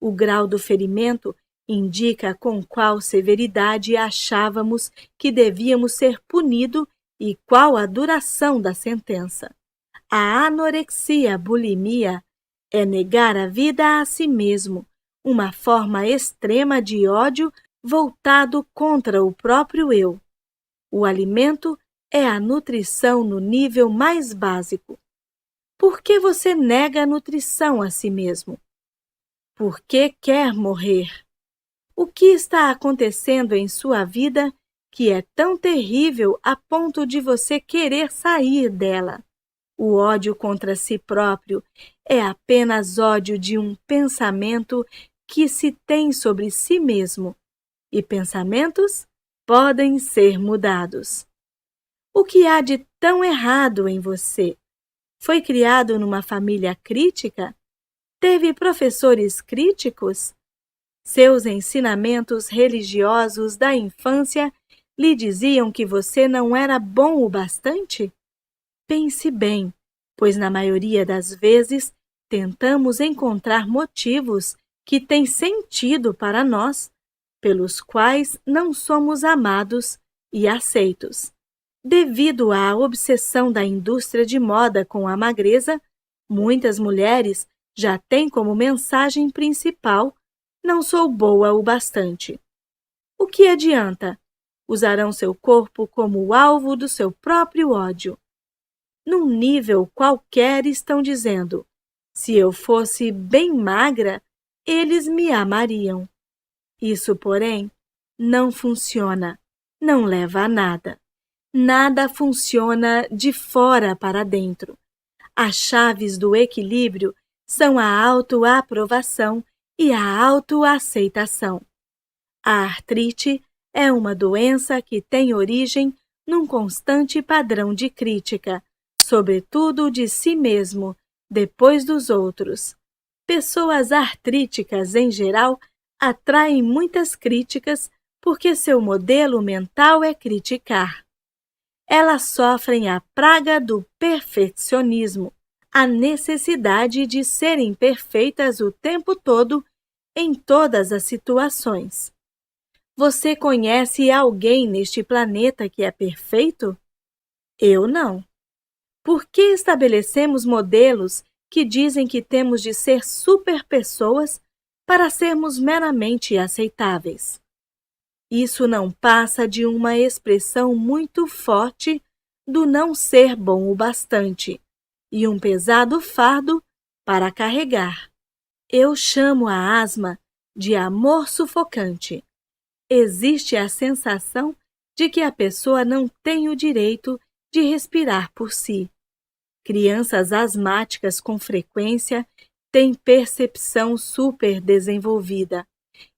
O grau do ferimento indica com qual severidade achávamos que devíamos ser punidos e qual a duração da sentença. A anorexia-bulimia é negar a vida a si mesmo, uma forma extrema de ódio voltado contra o próprio eu. O alimento é a nutrição no nível mais básico. Por que você nega a nutrição a si mesmo? Por que quer morrer? O que está acontecendo em sua vida que é tão terrível a ponto de você querer sair dela? O ódio contra si próprio é apenas ódio de um pensamento que se tem sobre si mesmo, e pensamentos podem ser mudados. O que há de tão errado em você? Foi criado numa família crítica? Teve professores críticos? Seus ensinamentos religiosos da infância Lhe diziam que você não era bom o bastante? Pense bem, pois na maioria das vezes tentamos encontrar motivos que têm sentido para nós, pelos quais não somos amados e aceitos. Devido à obsessão da indústria de moda com a magreza, muitas mulheres já têm como mensagem principal: não sou boa o bastante. O que adianta? Usarão seu corpo como o alvo do seu próprio ódio. Num nível qualquer estão dizendo: se eu fosse bem magra, eles me amariam. Isso, porém, não funciona, não leva a nada. Nada funciona de fora para dentro. As chaves do equilíbrio são a autoaprovação e a autoaceitação. A artrite é uma doença que tem origem num constante padrão de crítica, sobretudo de si mesmo, depois dos outros. Pessoas artríticas, em geral, atraem muitas críticas porque seu modelo mental é criticar. Elas sofrem a praga do perfeccionismo, a necessidade de serem perfeitas o tempo todo, em todas as situações. Você conhece alguém neste planeta que é perfeito? Eu não. Por que estabelecemos modelos que dizem que temos de ser superpessoas para sermos meramente aceitáveis? Isso não passa de uma expressão muito forte do não ser bom o bastante e um pesado fardo para carregar. Eu chamo a asma de amor sufocante. Existe a sensação de que a pessoa não tem o direito de respirar por si. Crianças asmáticas com frequência têm percepção superdesenvolvida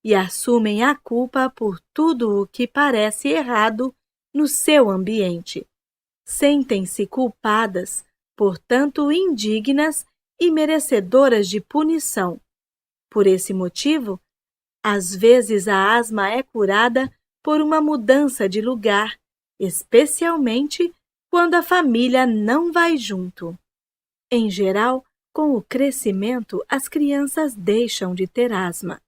e assumem a culpa por tudo o que parece errado no seu ambiente. Sentem-se culpadas, portanto indignas e merecedoras de punição. Por esse motivo, às vezes a asma é curada por uma mudança de lugar, especialmente quando a família não vai junto. Em geral, com o crescimento, as crianças deixam de ter asma.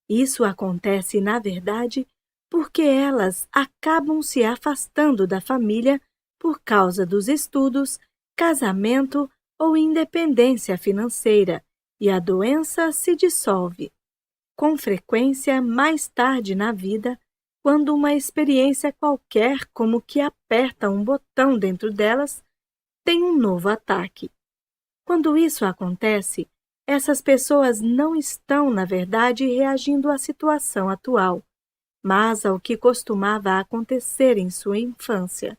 Isso acontece, na verdade, porque elas acabam se afastando da família por causa dos estudos, casamento ou independência financeira, e a doença se dissolve. Com frequência, mais tarde na vida, quando uma experiência qualquer, como que aperta um botão dentro delas, tem um novo ataque. Quando isso acontece, essas pessoas não estão, na verdade, reagindo à situação atual, mas ao que costumava acontecer em sua infância.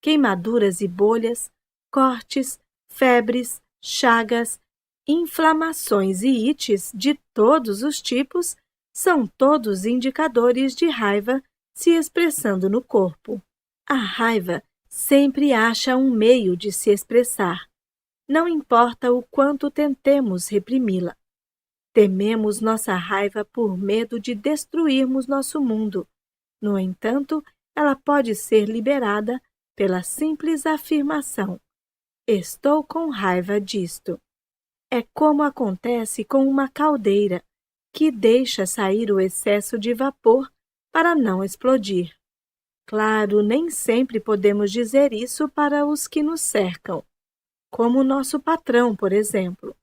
Queimaduras e bolhas, cortes, febres, chagas, inflamações e ites de todos os tipos são todos indicadores de raiva se expressando no corpo. A raiva sempre acha um meio de se expressar. Não importa o quanto tentemos reprimi-la. Tememos nossa raiva por medo de destruirmos nosso mundo. No entanto, ela pode ser liberada pela simples afirmação: estou com raiva disto. É como acontece com uma caldeira, que deixa sair o excesso de vapor para não explodir. Claro, nem sempre podemos dizer isso para os que nos cercam, como nosso patrão, por exemplo.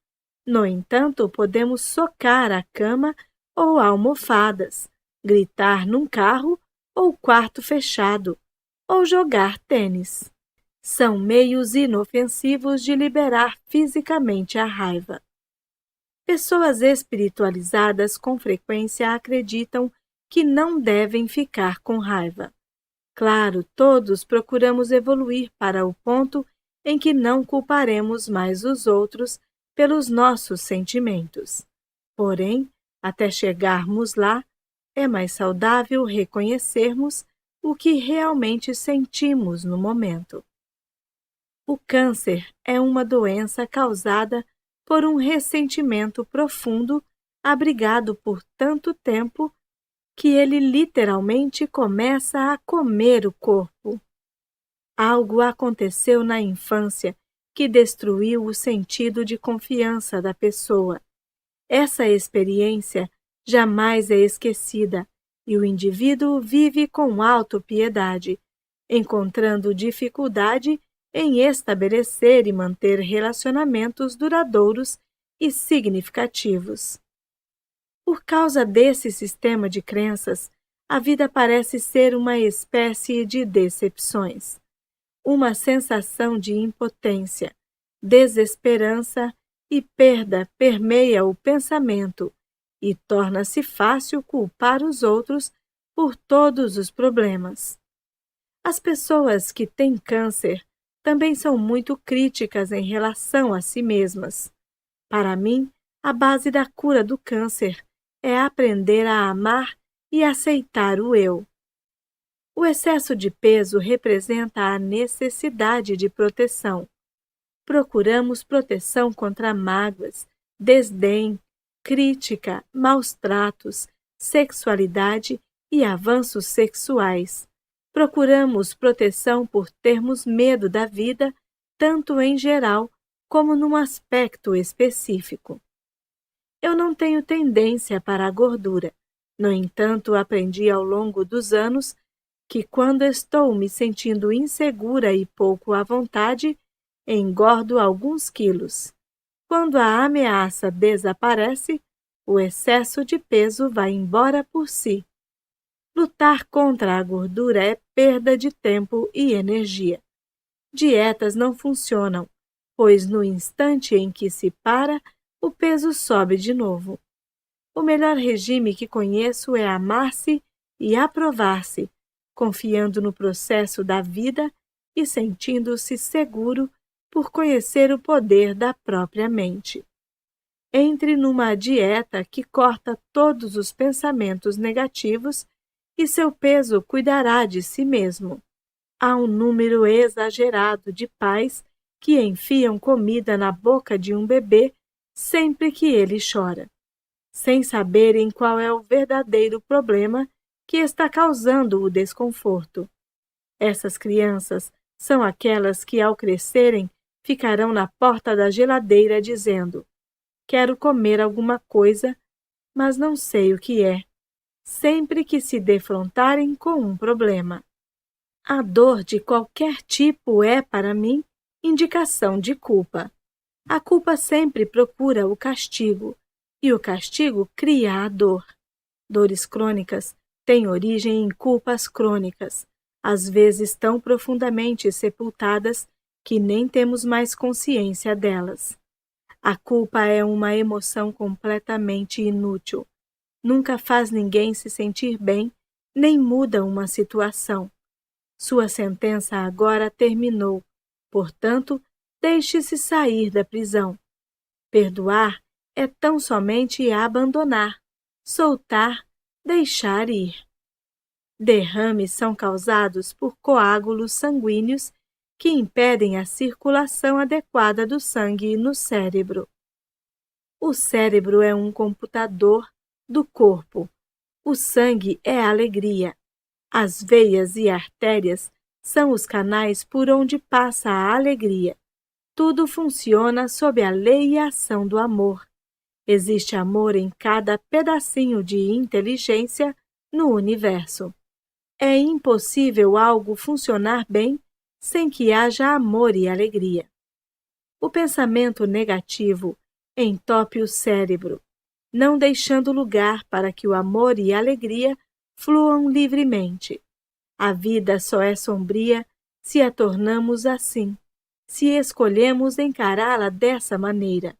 No entanto, podemos socar a cama ou almofadas, gritar num carro ou quarto fechado, ou jogar tênis. São meios inofensivos de liberar fisicamente a raiva. Pessoas espiritualizadas com frequência acreditam que não devem ficar com raiva. Claro, todos procuramos evoluir para o ponto em que não culparemos mais os outros pelos nossos sentimentos. Porém, até chegarmos lá, é mais saudável reconhecermos o que realmente sentimos no momento. O câncer é uma doença causada por um ressentimento profundo, abrigado por tanto tempo, que ele literalmente começa a comer o corpo. Algo aconteceu na infância que destruiu o sentido de confiança da pessoa. Essa experiência jamais é esquecida e o indivíduo vive com autopiedade, encontrando dificuldade em estabelecer e manter relacionamentos duradouros e significativos. Por causa desse sistema de crenças, a vida parece ser uma espécie de decepções. Uma sensação de impotência, desesperança e perda permeia o pensamento e torna-se fácil culpar os outros por todos os problemas. As pessoas que têm câncer também são muito críticas em relação a si mesmas. Para mim, a base da cura do câncer é aprender a amar e aceitar o eu. O excesso de peso representa a necessidade de proteção. Procuramos proteção contra mágoas, desdém, crítica, maus tratos, sexualidade e avanços sexuais. Procuramos proteção por termos medo da vida, tanto em geral como num aspecto específico. Eu não tenho tendência para a gordura. No entanto, aprendi ao longo dos anos que quando estou me sentindo insegura e pouco à vontade, engordo alguns quilos. Quando a ameaça desaparece, o excesso de peso vai embora por si. Lutar contra a gordura é perda de tempo e energia. Dietas não funcionam, pois no instante em que se para, o peso sobe de novo. O melhor regime que conheço é amar-se e aprovar-se, confiando no processo da vida e sentindo-se seguro por conhecer o poder da própria mente. Entre numa dieta que corta todos os pensamentos negativos e seu peso cuidará de si mesmo. Há um número exagerado de pais que enfiam comida na boca de um bebê sempre que ele chora, sem saberem qual é o verdadeiro problema que está causando o desconforto. Essas crianças são aquelas que, ao crescerem, ficarão na porta da geladeira dizendo: quero comer alguma coisa, mas não sei o que é, sempre que se defrontarem com um problema. A dor de qualquer tipo é, para mim, indicação de culpa. A culpa sempre procura o castigo, e o castigo cria a dor. Dores crônicas têm origem em culpas crônicas, às vezes tão profundamente sepultadas que nem temos mais consciência delas. A culpa é uma emoção completamente inútil. Nunca faz ninguém se sentir bem, nem muda uma situação. Sua sentença agora terminou, portanto, deixe-se sair da prisão. Perdoar é tão somente abandonar, soltar, deixar ir. Derrames são causados por coágulos sanguíneos que impedem a circulação adequada do sangue no cérebro. O cérebro é um computador do corpo. O sangue é a alegria. As veias e artérias são os canais por onde passa a alegria. Tudo funciona sob a lei e ação do amor. Existe amor em cada pedacinho de inteligência no universo. É impossível algo funcionar bem sem que haja amor e alegria. O pensamento negativo entope o cérebro, não deixando lugar para que o amor e a alegria fluam livremente. A vida só é sombria se a tornamos assim, se escolhemos encará-la dessa maneira.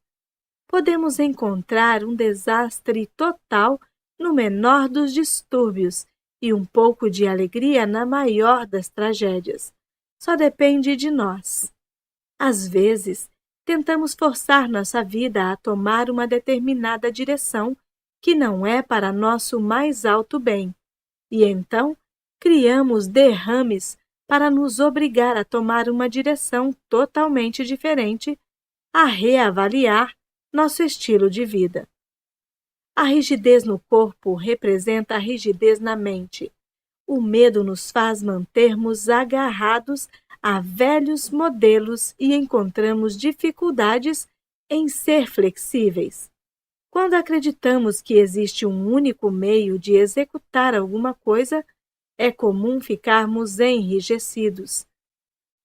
Podemos encontrar um desastre total no menor dos distúrbios e um pouco de alegria na maior das tragédias. Só depende de nós. Às vezes, tentamos forçar nossa vida a tomar uma determinada direção que não é para nosso mais alto bem, e então criamos derrames para nos obrigar a tomar uma direção totalmente diferente, a reavaliar nosso estilo de vida. A rigidez no corpo representa a rigidez na mente. O medo nos faz mantermos agarrados a velhos modelos e encontramos dificuldades em ser flexíveis. Quando acreditamos que existe um único meio de executar alguma coisa, é comum ficarmos enrijecidos.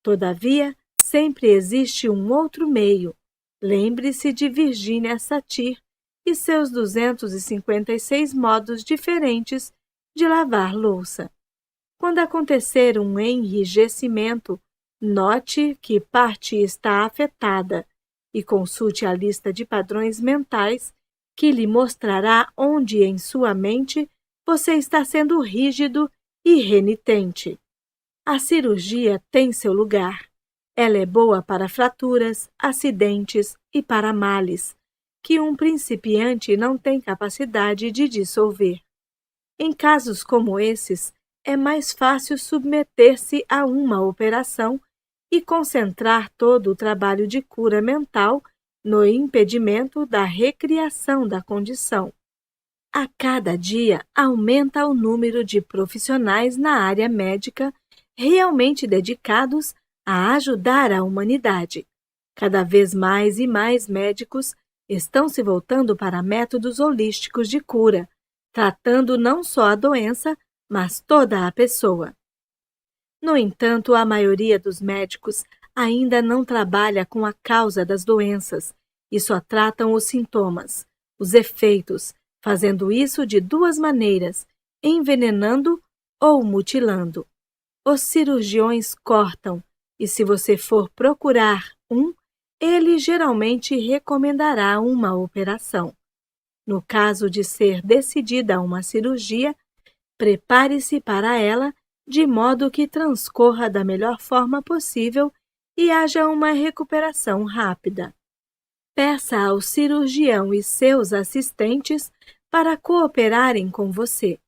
Todavia, sempre existe um outro meio. Lembre-se de Virginia Satir e seus 256 modos diferentes de lavar louça. Quando acontecer um enrijecimento, note que parte está afetada e consulte a lista de padrões mentais que lhe mostrará onde em sua mente você está sendo rígido e renitente. A cirurgia tem seu lugar. Ela é boa para fraturas, acidentes e para males, que um principiante não tem capacidade de dissolver. Em casos como esses, é mais fácil submeter-se a uma operação e concentrar todo o trabalho de cura mental no impedimento da recriação da condição. A cada dia aumenta o número de profissionais na área médica realmente dedicados a ajudar a humanidade. Cada vez mais e mais médicos estão se voltando para métodos holísticos de cura, tratando não só a doença, mas toda a pessoa. No entanto, a maioria dos médicos ainda não trabalha com a causa das doenças e só tratam os sintomas, os efeitos, fazendo isso de duas maneiras, envenenando ou mutilando. Os cirurgiões cortam, e se você for procurar ele geralmente recomendará uma operação. No caso de ser decidida uma cirurgia, prepare-se para ela de modo que transcorra da melhor forma possível e haja uma recuperação rápida. Peça ao cirurgião e seus assistentes para cooperarem com você.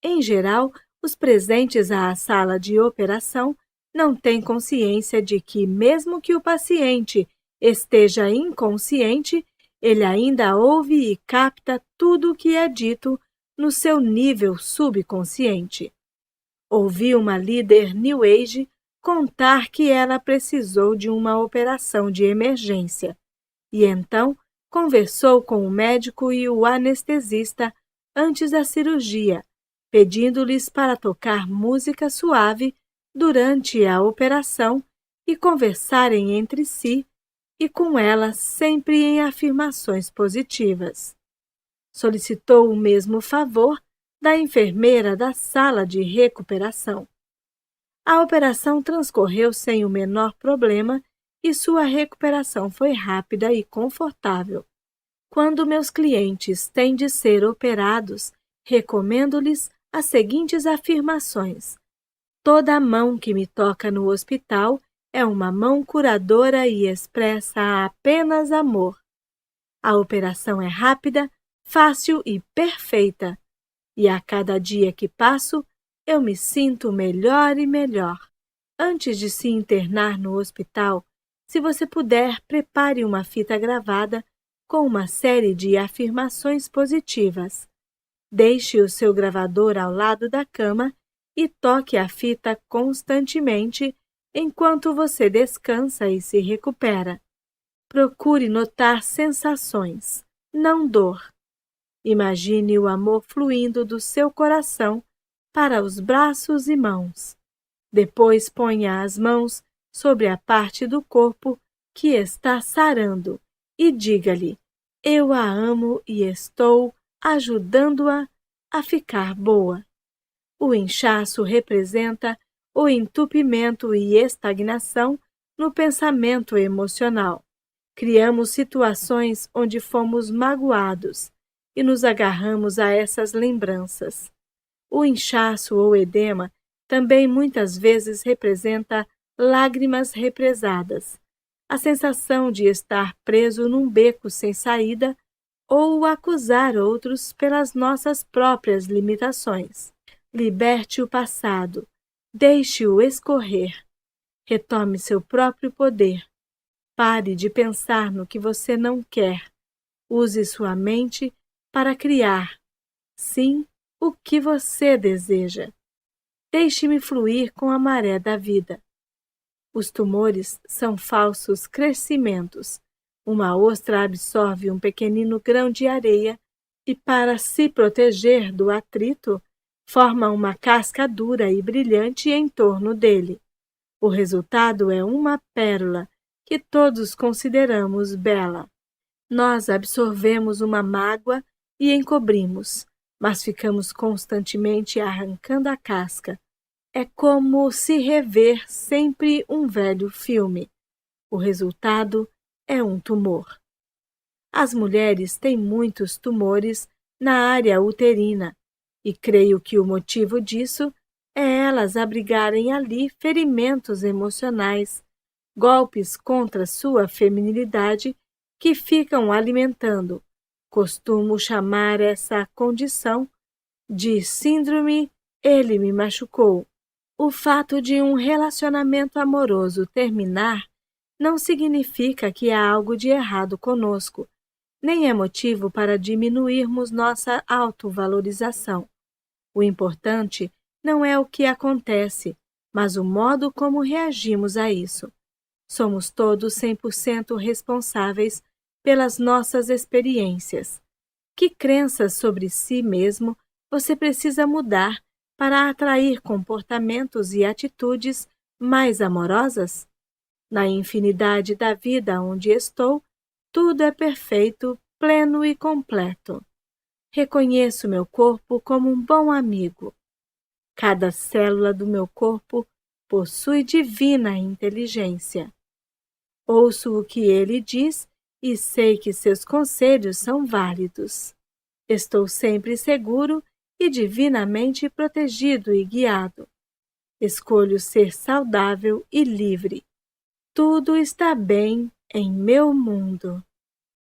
Em geral, os presentes à sala de operação não têm consciência de que, mesmo que o paciente esteja inconsciente, ele ainda ouve e capta tudo o que é dito no seu nível subconsciente. Ouvi uma líder New Age contar que ela precisou de uma operação de emergência e então conversou com o médico e o anestesista antes da cirurgia, pedindo-lhes para tocar música suave durante a operação e conversarem entre si e com ela sempre em afirmações positivas. Solicitou o mesmo favor da enfermeira da sala de recuperação. A operação transcorreu sem o menor problema e sua recuperação foi rápida e confortável. Quando meus clientes têm de ser operados, recomendo-lhes as seguintes afirmações. Toda mão que me toca no hospital é uma mão curadora e expressa apenas amor. A operação é rápida, fácil e perfeita. E a cada dia que passo, eu me sinto melhor e melhor. Antes de se internar no hospital, se você puder, prepare uma fita gravada com uma série de afirmações positivas. Deixe o seu gravador ao lado da cama e toque a fita constantemente enquanto você descansa e se recupera. Procure notar sensações, não dor. Imagine o amor fluindo do seu coração para os braços e mãos. Depois ponha as mãos sobre a parte do corpo que está sarando e diga-lhe: eu a amo e estou ajudando-a a ficar boa. O inchaço representa o entupimento e estagnação no pensamento emocional. Criamos situações onde fomos magoados e nos agarramos a essas lembranças. O inchaço ou edema também muitas vezes representa lágrimas represadas, a sensação de estar preso num beco sem saída ou acusar outros pelas nossas próprias limitações. Liberte o passado, deixe-o escorrer, retome seu próprio poder. Pare de pensar no que você não quer, use sua mente para criar, sim, o que você deseja. Deixe-me fluir com a maré da vida. Os tumores são falsos crescimentos. Uma ostra absorve um pequenino grão de areia e, para se proteger do atrito, forma uma casca dura e brilhante em torno dele. O resultado é uma pérola que todos consideramos bela. Nós absorvemos uma mágoa e encobrimos, mas ficamos constantemente arrancando a casca. É como se rever sempre um velho filme. O resultado é um tumor. As mulheres têm muitos tumores na área uterina, e creio que o motivo disso é elas abrigarem ali ferimentos emocionais, golpes contra sua feminilidade que ficam alimentando. Costumo chamar essa condição de síndrome "ele me machucou". O fato de um relacionamento amoroso terminar não significa que há algo de errado conosco, nem é motivo para diminuirmos nossa autovalorização. O importante não é o que acontece, mas o modo como reagimos a isso. Somos todos 100% responsáveis pelas nossas experiências. Que crenças sobre si mesmo você precisa mudar para atrair comportamentos e atitudes mais amorosas? Na infinidade da vida onde estou, tudo é perfeito, pleno e completo. Reconheço meu corpo como um bom amigo. Cada célula do meu corpo possui divina inteligência. Ouço o que ele diz e sei que seus conselhos são válidos. Estou sempre seguro e divinamente protegido e guiado. Escolho ser saudável e livre. Tudo está bem em meu mundo.